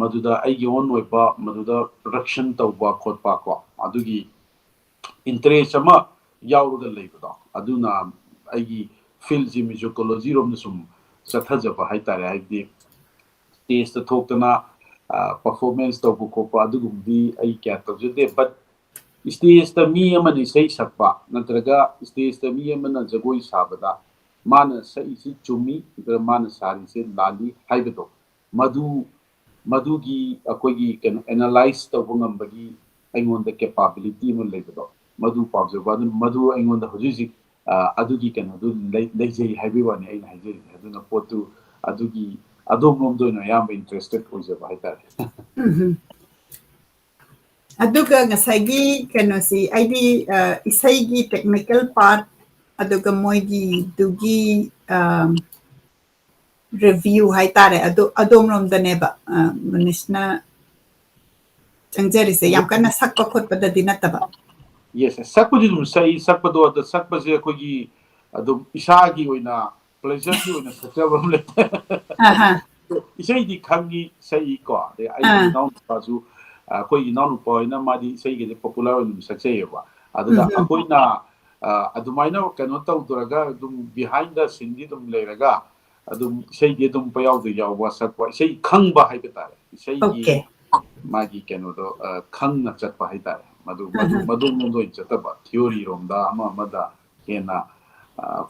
ꯃꯗꯨꯗ ꯑꯩꯒꯤ ꯑꯣꯟ ꯑꯣꯏꯕ ꯃꯗꯨꯗ ꯄ꯭ꯔꯗꯛꯁꯟ ꯇꯧꯕ ꯈꯣꯠꯄ ꯀꯣ ꯑꯗꯨꯒꯤ ꯏꯟꯇꯔꯦꯁ ꯑꯃ ꯌꯥꯎꯔꯒ ꯂꯩꯕꯗꯣ ꯑꯗꯨꯅ ꯑꯩꯒꯤ ꯐꯤꯜꯁꯤ ꯃ꯭ꯌꯨꯖꯤꯀꯣꯂꯣꯖꯤꯔꯣꯝꯗ ꯁꯨꯝ ꯆꯠꯊꯖꯕ ꯍꯥꯏꯇꯥꯔꯦ ꯍꯥꯏꯕꯗꯤ ꯁ꯭ꯇꯦꯖꯇ ꯊꯣꯛꯇꯅ ꯄꯔꯐꯣꯔꯃꯦꯟꯁ ꯇꯧꯕ ꯈꯣꯠꯄ ꯑꯗꯨꯒꯨꯝꯕꯗꯤ ꯑꯩ ꯀꯌꯥ ꯇꯧꯖꯗꯦ ꯕꯠ ꯁ꯭ꯇꯦꯖꯇ ꯃꯤ ꯑꯃꯅ ꯏꯁꯩ ꯁꯛꯄ ꯅꯠꯇ꯭ꯔꯒ ꯁ꯭ꯇꯦꯖꯇ ꯃꯤ ꯑꯃꯅ ꯖꯒꯣꯏ ꯁꯥꯕꯗ ꯃꯥꯅ ꯁꯛꯏꯁꯤ ꯆꯨꯝꯃꯤ ꯅꯠꯇ꯭ꯔꯒ ꯃꯥꯅ ꯁꯥꯔꯤꯁꯤ ꯂꯥꯜꯂꯤ ꯍꯥꯏꯕꯗꯣ ꯃꯗꯨꯒꯤ ꯑꯩꯈꯣꯏꯒꯤ ꯀꯩꯅꯣ ꯑꯦꯅꯥꯂꯥꯏꯁ ꯇꯧꯕ ꯉꯝꯕꯒꯤ ꯑꯩꯉꯣꯟꯗ ꯀꯦꯄꯥꯕꯤꯂꯤꯇꯤ ꯑꯃ ꯂꯩꯕꯗꯣ ꯃꯗꯨ ꯄꯥꯝꯖꯕ ꯑꯗꯨꯅ ꯃꯗꯨ ꯑꯩꯉꯣꯟꯗ ꯍꯧꯖꯤꯛ ꯍꯧꯖꯤꯛ ꯑꯗꯨꯒꯤ ꯀꯩꯅꯣꯗꯨ ꯂꯩꯖꯩ ꯍꯥꯏꯕꯒꯤ ꯋꯥꯅꯤ ꯑꯩꯅ ꯍꯥꯏꯖꯔꯤꯁꯦ ꯑꯗꯨꯅ ꯄꯣꯠꯇꯨ ꯑꯗꯨꯒꯤ ꯑꯗꯣꯝꯂꯣꯝꯗ ꯑꯣꯏꯅ ꯑꯌꯥꯝꯕ ꯏꯟꯇꯔꯦꯁꯇꯦꯠ ꯑꯣꯏꯖꯕ ꯍꯥꯏꯇꯥꯔꯦ ꯑꯗꯨꯒ ꯉꯁꯥꯏꯒꯤ ꯀꯩꯅꯣꯁꯤ ꯑꯩꯗꯤ ꯏꯁꯩꯒꯤ ꯇꯦꯛꯅꯤꯀꯦꯜ ꯄꯥꯔꯠ ꯑꯗꯨꯒ ꯃꯣꯏꯒꯤꯗꯨꯒꯤ ꯔꯤꯚ꯭ꯌꯨ ꯍꯥꯏꯇꯥꯔꯦ ꯑꯗꯣ ꯑꯗꯣꯝꯂꯣꯝꯗꯅꯦꯕ ꯃꯅꯤꯁꯅ ꯆꯪꯖꯔꯤꯁꯦ ꯌꯥꯝ ꯀꯟꯅ ꯁꯛꯄ ꯈꯣꯠꯄꯗꯗꯤ ꯅꯠꯇꯕ ꯌꯦꯁ ꯁꯛꯄꯗꯤ ꯑꯗꯨꯝ ꯁꯛꯏ ꯁꯛꯄꯗꯣ ꯑꯗ ꯁꯛꯄꯁꯦ ꯑꯩꯈꯣꯏꯒꯤ ꯑꯗꯨꯝ ꯏꯁꯥꯒꯤ ꯑꯣꯏꯅ ꯄ꯭ꯂꯦꯖꯔꯒꯤ ꯑꯣꯏꯅ ꯁꯛꯆꯕ ꯑꯃ ꯂꯩ ꯏꯁꯩꯗꯤ ꯈꯪꯉꯤ ꯁꯛꯏꯀꯣ ꯑꯗꯩ ꯑꯩꯒꯤ ꯏꯅꯥꯎꯅꯨꯄꯥꯁꯨ ꯑꯩꯈꯣꯏ ꯏꯅꯥꯎꯅꯨꯄꯥ ꯍꯣꯏꯅ ꯃꯥꯗꯤ ꯏꯁꯩꯒꯤꯗꯤ ꯄꯣꯄꯨꯂꯔ ꯑꯣꯏꯅ ꯁꯛꯆꯩꯌꯦꯕ ꯑꯗꯨꯗ ꯑꯩꯈꯣꯏꯅ ꯑꯗꯨꯃꯥꯏꯅ ꯀꯩꯅꯣ ꯇꯧꯗ꯭ꯔꯒ ꯑꯗꯨꯝ ꯕꯤꯍꯥꯏꯟ ꯗ ꯁꯤꯟꯗꯤ ꯑꯗꯨꯝ ꯂꯩꯔꯒ ꯑꯗꯨꯝ ꯏꯁꯩꯗꯤ ꯑꯗꯨꯝ ꯄꯌꯥꯎꯗ ꯌꯥꯎꯕ ꯁꯛꯄ ꯏꯁꯩ ꯈꯪꯕ ꯍꯥꯏꯕ ꯇꯥꯔꯦ ꯏꯁꯩꯒꯤ ꯃꯥꯒꯤ ꯀꯩꯅꯣꯗꯣ ꯈꯪꯅ ꯆꯠꯄ ꯍꯥꯏꯇꯥꯔꯦ ꯃꯗꯨꯂꯣꯝꯗ ꯑꯣꯏꯅ ꯆꯠꯇꯕ ꯊꯤꯑꯣꯔꯤꯔꯣꯝꯗ ꯑꯃꯗ ꯍꯦꯟꯅ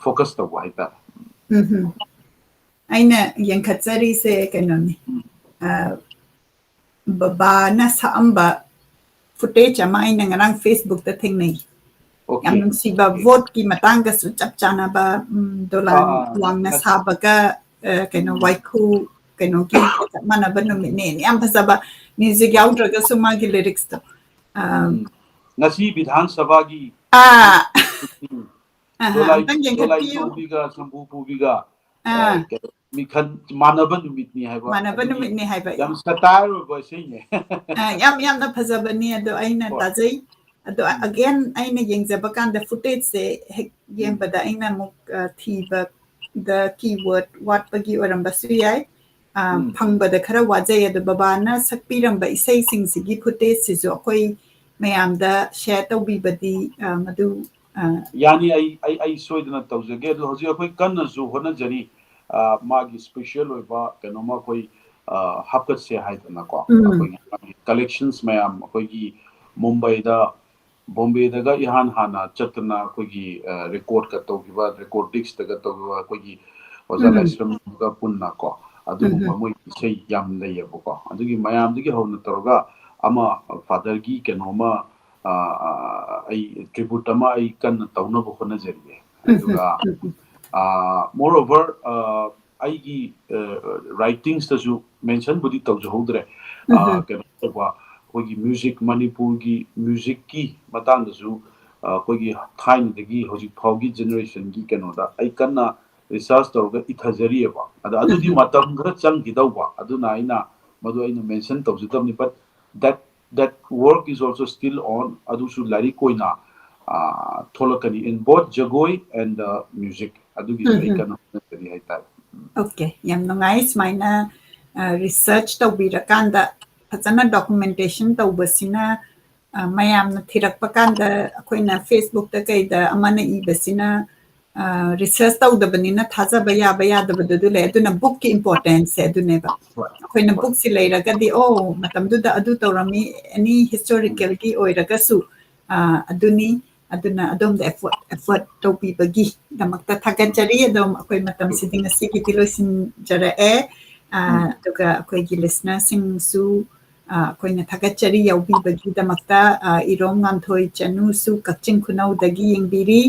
ꯐꯣꯀꯁ ꯇꯧꯕ ꯍꯥꯏꯇꯥꯔꯦ ꯑꯩꯅ ꯌꯦꯡꯈꯠꯆꯔꯤꯁꯦ ꯀꯩꯅꯣꯅꯤ ꯕꯕꯥꯅ ꯁꯛꯑꯝꯕ ꯐꯨꯇꯦꯖ ꯑꯃ ꯑꯩꯅ ꯉꯔꯥꯡ ꯐꯦꯁꯕꯨꯛꯇ ꯊꯦꯡꯅꯩ ꯌꯥꯝ ꯅꯨꯡꯁꯤꯕ ꯚꯣꯠꯀꯤ ꯃꯇꯥꯡꯗꯁꯨ ꯆꯞ ꯆꯥꯅꯕ ꯗꯣꯂꯥꯟ ꯋꯥꯡꯅ ꯁꯥꯕꯒ ꯀꯩꯅꯣ ꯋꯥꯏꯈꯨ ꯀꯩꯅꯣꯒꯤ ꯆꯞ ꯃꯥꯟꯅꯕ ꯅꯨꯃꯤꯠꯅꯦ ꯌꯥꯝ ꯐꯖꯕ ꯃ꯭ꯌꯨꯖꯤꯛ ꯌꯥꯎꯗ꯭ꯔꯒꯁꯨ ꯃꯥꯒꯤ ꯂꯤꯔꯤꯛꯁꯇꯣ ꯉꯁꯤ ꯕꯤꯙꯥꯟ ꯁꯚꯥꯒꯤ ꯑꯝꯇꯪ ꯗꯣꯂꯥꯏ ꯌꯦꯡꯈꯠꯄꯤꯌꯨ ꯆꯧꯕꯤꯒ ꯁꯝꯕꯨ ꯄꯨꯕꯤꯒ ꯃꯤꯈꯟ ꯃꯥꯟꯅꯕ ꯅꯨꯃꯤꯠꯅꯤ ꯍꯥꯏꯕ ꯃꯥꯟꯅꯕ ꯑꯗꯨꯒꯤ ꯅꯨꯃꯤꯠꯅꯦ ꯍꯥꯏꯕ ꯌꯥꯝ ꯁꯇꯥꯏꯜ ꯑꯣꯏꯕ ꯏꯁꯩꯅꯦ ꯌꯥꯝꯅ ꯐꯖꯕꯅꯤ ꯑꯗꯣ ꯑꯩꯅ ꯇꯥꯖꯩ ꯑꯗꯣ ꯑꯒꯦꯟ ꯑꯩꯅ ꯌꯦꯡꯖꯕ ꯀꯥꯟꯗ ꯐꯨꯇꯦꯖꯁꯦ ꯍꯦꯛ ꯌꯦꯡꯕꯗ ꯑꯩꯅ ꯑꯃꯨꯛ ꯊꯤꯕꯗ ꯀꯤꯋꯔꯗ ꯋꯥꯠꯄꯒꯤ ꯑꯣꯏꯔꯝꯕꯁꯨ ꯌꯥꯏ ꯐꯪꯕꯗ ꯈꯔ ꯋꯥꯖꯩ ꯑꯗꯣ ꯕꯕꯥꯅ ꯁꯛꯄꯤꯔꯝꯕ ꯏꯁꯩꯁꯤꯡꯁꯤꯒꯤ ꯐꯨꯇꯦꯖꯁꯤꯁꯨ ꯑꯩꯈꯣꯏ ꯃꯌꯥꯝꯗ ꯁꯦꯌꯔ ꯇꯧꯕꯤꯕꯗꯤ ꯃꯗꯨ ꯌꯥꯅꯤ ꯑꯩ ꯁꯣꯏꯗꯅ ꯇꯧꯖꯒꯦ ꯑꯗꯣ ꯍꯧꯖꯤꯛ ꯑꯩꯈꯣꯏ ꯀꯟꯅꯁꯨ ꯍꯣꯠꯅꯖꯔꯤ ꯃꯥꯒꯤ ꯁ꯭ꯄꯦꯁꯤꯌꯦꯜ ꯑꯣꯏꯕ ꯀꯩꯅꯣꯃ ꯑꯩꯈꯣꯏ ꯍꯥꯞꯀꯠꯁꯦ ꯍꯥꯏꯗꯅꯀꯣ ꯑꯩꯈꯣꯏꯒꯤ ꯀꯂꯦꯛꯁꯟꯁ ꯃꯌꯥꯝ ꯑꯩꯈꯣꯏꯒꯤ ꯃꯨꯝꯕꯩꯗ ꯕꯣꯝꯕꯦꯗꯒ ꯏꯍꯥꯟ ꯍꯥꯟꯅ ꯆꯠꯇꯅ ꯑꯩꯈꯣꯏꯒꯤ ꯔꯦꯀꯣꯔꯗꯀ ꯇꯧꯈꯤꯕ ꯔꯦꯀꯣꯔꯗ ꯗꯤꯛꯁꯇꯒ ꯇꯧꯈꯤꯕ ꯑꯩꯈꯣꯏꯒꯤ ꯑꯣꯖꯥ ꯂꯥꯏꯁ꯭ꯔꯝꯒ ꯄꯨꯟꯅ ꯀꯣ ꯑꯗꯨꯒꯨꯝꯕ ꯃꯣꯏ ꯏꯁꯩ ꯌꯥꯝ ꯂꯩꯌꯦꯕꯀꯣ ꯑꯗꯨꯒꯤ ꯃꯌꯥꯝꯗꯒꯤ ꯍꯧꯅ ꯇꯧꯔꯒ ꯑꯃ ꯐꯥꯗꯔꯒꯤ ꯀꯩꯅꯣꯃ ꯑꯩ ꯇ꯭ꯔꯤꯕꯨꯠ ꯑꯃ ꯑꯩ ꯀꯟꯅ ꯇꯧꯅꯕ ꯍꯣꯠꯅꯖꯔꯤꯌꯦ ꯑꯗꯨꯒ ꯃꯣꯔ ꯑꯣꯚꯔ ꯑꯩꯒꯤ ꯔꯥꯏꯇꯤꯡꯁꯇꯁꯨ ꯃꯦꯟꯁꯟꯕꯨꯗꯤ ꯇꯧꯖꯍꯧꯗ꯭ꯔꯦ ꯀꯩꯅꯣ ꯇꯧꯕ ꯑꯩꯈꯣꯏꯒꯤ ꯃ꯭ꯌꯨꯖꯤꯛ ꯃꯅꯤꯄꯨꯔꯒꯤ ꯃ꯭ꯌꯨꯖꯤꯛꯀꯤ ꯃꯇꯥꯡꯗꯁꯨ ꯑꯩꯈꯣꯏꯒꯤ ꯊꯥꯏꯅꯗꯒꯤ ꯍꯧꯖꯤꯛ ꯐꯥꯎꯒꯤ ꯖꯦꯅꯦꯔꯦꯁꯟꯒꯤ ꯀꯩꯅꯣꯗ ꯑꯩ ꯀꯟꯅ ꯔꯤꯁꯥꯔꯁ ꯇꯧꯔꯒ ꯏꯊꯖꯔꯤꯑꯕ ꯑꯗ ꯑꯗꯨꯗꯤ ꯃꯇꯝ ꯈꯔ ꯆꯪꯈꯤꯗꯧꯕ ꯑꯗꯨꯅ ꯃꯗꯨ ꯑꯩꯅ ꯃꯦꯟꯁꯟ ꯇꯧꯖꯗꯕꯅꯤ but that work is also still on ꯑꯗꯨꯁꯨ ꯂꯥꯏꯔꯤꯛ ꯑꯣꯏꯅ ꯊꯣꯛꯂꯛꯀꯅꯤ in both ꯖꯒꯣꯏ and music ꯑꯗꯨꯒꯤꯁꯨ ꯑꯩ ꯀꯟꯅ ꯍꯣꯠꯅꯖꯔꯤ ꯍꯥꯏꯇꯥꯔꯦ ꯑꯣꯀꯦ ꯌꯥꯝ ꯅꯨꯡꯉꯥꯏ ꯁꯨꯃꯥꯏꯅ ꯔꯤꯁꯔꯆ ꯇꯧꯕꯤꯔꯀꯥꯟꯗ ꯐꯖꯅ ꯗꯣꯀꯨꯃꯦꯟꯇꯦꯁꯟ ꯇꯧꯕꯁꯤꯅ ꯃꯌꯥꯝꯅ ꯊꯤꯔꯛꯄ ꯀꯥꯟꯗ ꯑꯩꯈꯣꯏꯅ ꯐꯦꯁꯕꯨꯛꯇ ꯀꯩꯗ ꯑꯃꯅ ꯏꯕꯁꯤꯅ ꯔꯤꯁꯔꯆ ꯇꯧꯗꯕꯅꯤꯅ ꯊꯥꯖꯕ ꯌꯥꯕ ꯌꯥꯗꯕꯗꯨ ꯂꯩ ꯑꯗꯨꯅ ꯕꯨꯛꯀꯤ ꯏꯝꯄꯣꯔꯇꯦꯟꯁꯁꯦ ꯑꯗꯨꯅꯦꯕ ꯑꯩꯈꯣꯏꯅ ꯕꯨꯛꯁꯤ ꯂꯩꯔꯒꯗꯤ ꯃꯇꯝꯗꯨꯗ ꯑꯗꯨ ꯇꯧꯔꯝꯃꯤ ꯑꯦꯅꯤ ꯍꯤꯁꯇꯣꯔꯤꯀꯦꯜꯒꯤ ꯑꯣꯏꯔꯒꯁꯨ ꯑꯗꯨꯅꯤ ꯑꯗꯨꯅ ꯑꯗꯣꯝꯗ ꯑꯦꯐꯔꯠ ꯇꯧꯕꯤꯕꯒꯤꯗꯃꯛꯇ ꯊꯥꯒꯠꯆꯔꯤ ꯑꯗꯣꯝ ꯑꯩꯈꯣꯏ ꯃꯇꯝꯁꯤꯗꯤ ꯉꯁꯤꯒꯤꯗꯤ ꯂꯣꯏꯁꯤꯟꯖꯔꯛꯑꯦ ꯑꯗꯨꯒ ꯑꯩꯈꯣꯏꯒꯤ ꯂꯤꯁꯅꯔꯁꯤꯡꯁꯨ ꯑꯩꯈꯣꯏꯅ ꯊꯥꯒꯠꯆꯔꯤ ꯌꯥꯎꯕꯤꯕꯒꯤꯗꯃꯛꯇ ꯏꯔꯣꯝ ꯉꯥꯟꯊꯣꯏ ꯆꯅꯨꯁꯨ ꯀꯛꯆꯤꯡ ꯈꯨꯅꯧꯗꯒꯤ ꯌꯦꯡꯕꯤꯔꯤ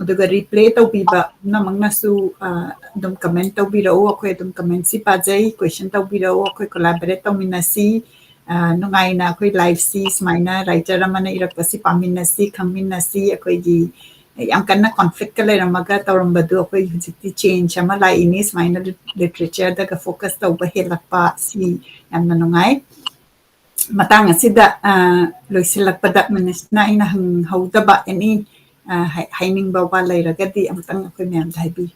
ꯑꯗꯨꯒ ꯔꯤꯄ꯭ꯂꯦ ꯇꯧꯕꯤꯕ ꯄꯨꯝꯅꯃꯛꯅꯁꯨ ꯑꯗꯨꯝ ꯀꯃꯦꯟ ꯇꯧꯕꯤꯔꯛꯎ ꯑꯩꯈꯣꯏ ꯑꯗꯨꯝ ꯀꯃꯦꯟꯁꯤ ꯄꯥꯖꯩ ꯀ꯭ꯋꯦꯁꯟ ꯇꯧꯕꯤꯔꯛꯎ ꯑꯩꯈꯣꯏ ꯀꯣꯂꯥꯕꯣꯔꯦꯠ ꯇꯧꯃꯤꯟꯅꯁꯤ ꯅꯨꯡꯉꯥꯏꯅ ꯑꯩꯈꯣꯏ ꯂꯥꯏꯐꯁꯤ ꯁꯨꯃꯥꯏꯅ ꯔꯥꯏꯇꯔ ꯑꯃꯅ ꯏꯔꯛꯄꯁꯤ ꯄꯥꯃꯤꯟꯅꯁꯤ ꯈꯪꯃꯤꯟꯅꯁꯤ ꯑꯩꯈꯣꯏꯒꯤ ꯌꯥꯝ ꯀꯟꯅ ꯀꯣꯟꯐ꯭ꯂꯤꯛꯀ ꯂꯩꯔꯝꯃꯒ ꯇꯧꯔꯝꯕꯗꯨ ꯑꯩꯈꯣꯏ ꯍꯧꯖꯤꯛꯇꯤ ꯆꯦꯟꯖ ꯑꯃ ꯂꯥꯛꯏꯅꯤ ꯁꯨꯃꯥꯏꯅ ꯂꯤꯇꯔꯦꯆꯔꯗꯒ ꯐꯣꯀꯁ ꯇꯧꯕ ꯍꯦꯜꯂꯛꯄ ꯁꯤ ꯌꯥꯝꯅ ꯅꯨꯡꯉꯥꯏ ꯃꯇꯥꯡ ꯑꯁꯤꯗ ꯂꯣꯏꯁꯤꯜꯂꯛꯄꯗ ꯃꯤꯅꯤꯁꯅ ꯑꯩꯅ ꯍꯪꯍꯧꯗꯕ ꯑꯦꯅꯤ ꯍꯥꯏꯅꯤꯡꯕ ꯋꯥ ꯂꯩꯔꯒꯗꯤ ꯑꯃꯨꯛꯇꯪ ꯑꯩꯈꯣꯏ ꯃꯌꯥꯝꯗ ꯍꯥꯏꯕꯤꯌꯨ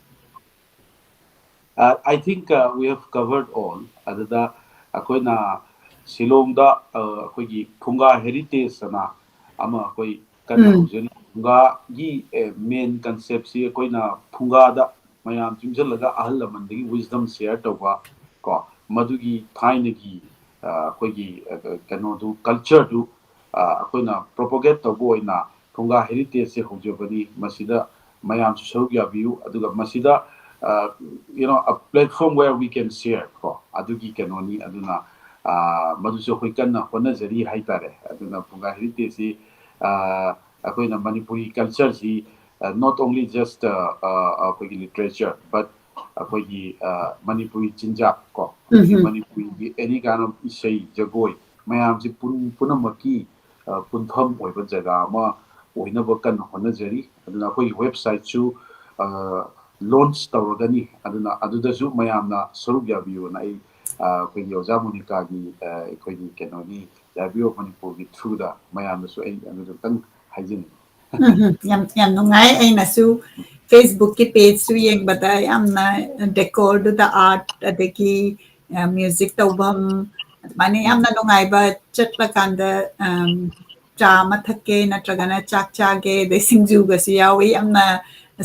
I think we have covered all. Aduda akoina Shillongda akoigi Phunga heritage sana ama akoi kanna hojani Phunga gi main concept si akoina Phunga da mayam chimjalaga ahal lamandagi wisdom share tawba ko madugi thainagi akoigi kano du culture du akoina propagate tawbo ina Phunga heritage se hojabani masida mayam chu saruk yabiu aduga masida a platform where we can share ko adugi kanoni aduna maduso khoi kanna hona jari haitare aduna Phunga heritage si akoina Manipuri culture si not only just akoigi literature but akoigi Manipuri chinjak ko Manipuri any kind of isai jagoi mayam si punamaki puntham oiba jaga ma oinaba kan hona jari aduna akoigi website chu launch tawragani aduna adudasu mayamna saruk yabiyuna ai akoigi oja monica gi akoigi kenoni yabiyo Manipur gi through da mayamna su ai adudu tang haijin yam nungai ainasu Facebook ki page su yengbada yamna decor da art adagi music tawbam mane yamna nungai ba chatla kanda cha mathake natragana chak chage de singju ga su yawi yamna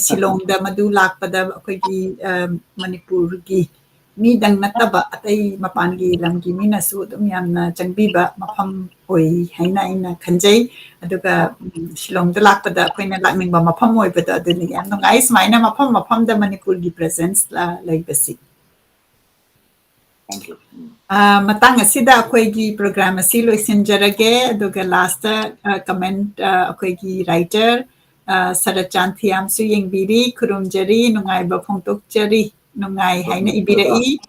Shillong da madu lakpada akoigi Manipur gi mi dang nataba atai mapan gi lam gi mina su dum yamna changbiba mafam oi haina ina khanjai aduga Shillong da lakpada akoina lakningba mafam oi bada aduni yam nungai smaina mafam da Manipur gi presence la laibasi Thank you. Matang asida akoigi program asi loisinjarage aduga last comment akoigi writer Sarachantiam su yengbiri kurumjari nungai ba phongtokjari nungai haina ibirai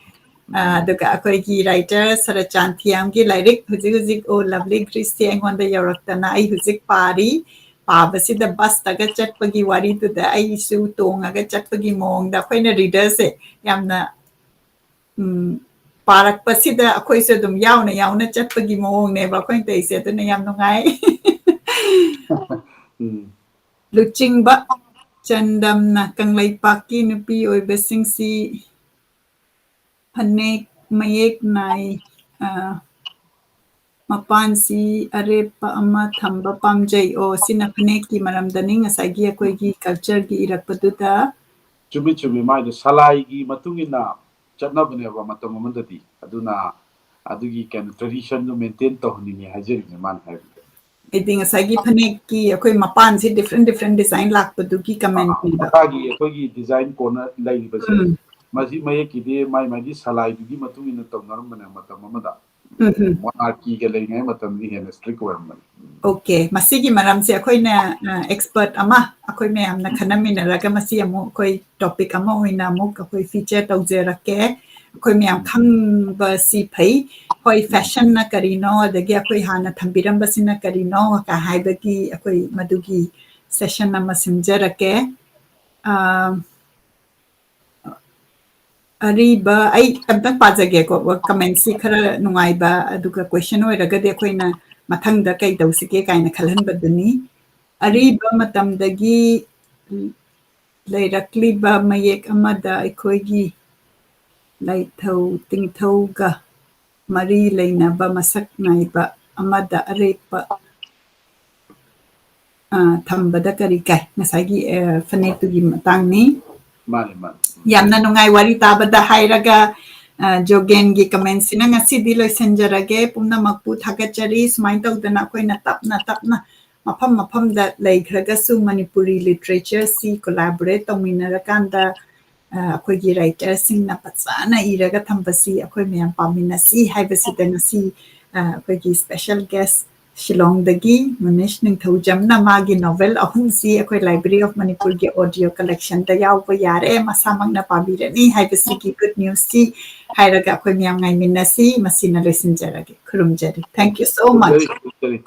aduga akoigi writer Sarachantiam gi lyric huzik o lovely Christy engonda yaraktana ai huzik pari pabasida bus taga chatpagi wari tu da ai su tongaga chatpagi mong da khoina reader se yamna parakpasida akhoi se dum yauna chatpagi mong ne ba khoin tai se aduna yam nungai Luchingba Chandamna Kanglaipak nupi oibasingsi Panek Mayek Nai Mapansi Arepa Ama Thamba Pamjai o Sina Paneki Maramdani ngasagi akoigi culture gi irakpaduda chumi mai do salai gi matungina chatnabane ba matam amandati aduna adugi kan tradition no maintain to hini hajeri man hai Iding asagi Paneki akoi mapansi different design lakpadugi comment niba Makaagi akoigi design kona lai base maji mayeki de mai di salai gi matungina tawnaram matam amada monarchy ga leingai matam ni hena strict warman Okay, masigi maramsi akoina expert ama akoi me amna khanamina raga masi amu akoi topic ama hoina amu akoi feature tawjerake akoi me am khang ba si phai hoi fashion na karino adagi akoi hana thambiram basina karino ka haibagi akoi madugi session ama simjarake ariba ai amtang pajage ko comment si khara nungai ba aduga question oiragadi akoina mathangda kai tawsike kaina khalhanbaduni ariba matamdagi leirakliba mayek amada aikoigi laithau tingthauga mari leinaba masak naiba amada arepa thambada kari kai ngasagi fanetugi matangni mani yamna nungai wari tabada hairaga jogengi comment sina ngasi di loisanjarage pumnamakpu thagachari sumai tawdana akoina tapna mafam da leikhraga su Manipuri literature si collaborate tawminarakanda ꯑꯩꯈꯣꯏꯒꯤ ꯔꯥꯏꯇꯔꯁꯤꯡꯅ ꯐꯖꯅ ꯏꯔꯒ ꯊꯝꯕꯁꯤ ꯑꯩꯈꯣꯏ ꯃꯌꯥꯝ ꯄꯥꯃꯤꯟꯅꯁꯤ ꯍꯥꯏꯕꯁꯤꯗ ꯉꯁꯤ ꯑꯩꯈꯣꯏꯒꯤ special gas ꯁꯤꯂꯣꯡꯗꯒꯤ ꯃꯨꯅꯤꯁ ꯅꯤꯡꯊꯧꯖꯝꯅ ꯃꯥꯒꯤ novel ꯑꯍꯨꯝꯁꯤ ꯑꯩꯈꯣꯏ ꯂꯥꯏꯕ꯭ꯔꯦꯔꯤ ꯑꯣꯐ ꯃꯅꯤꯄꯨꯔꯒꯤ ꯑꯣꯗꯤꯑꯣ ꯀꯂꯦꯛꯁꯟꯗ ꯌꯥꯎꯕ ꯌꯥꯔꯦ ꯃꯁꯥꯃꯛꯅ ꯄꯥꯕꯤꯔꯅꯤ ꯍꯥꯏꯕꯁꯤꯒꯤ ꯒꯨꯗ ꯅ꯭ꯌꯨꯁꯁꯤ ꯍꯥꯏꯔꯒ ꯑꯩꯈꯣꯏ ꯃꯌꯥꯝ ꯉꯥꯏꯃꯤꯟꯅꯁꯤ ꯃꯁꯤꯅ ꯂꯣꯏꯁꯤꯟꯖꯔꯒꯦ ꯈꯨꯔꯨꯝꯖꯔꯤ thank you so much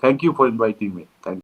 Thank you for inviting me. Thank you.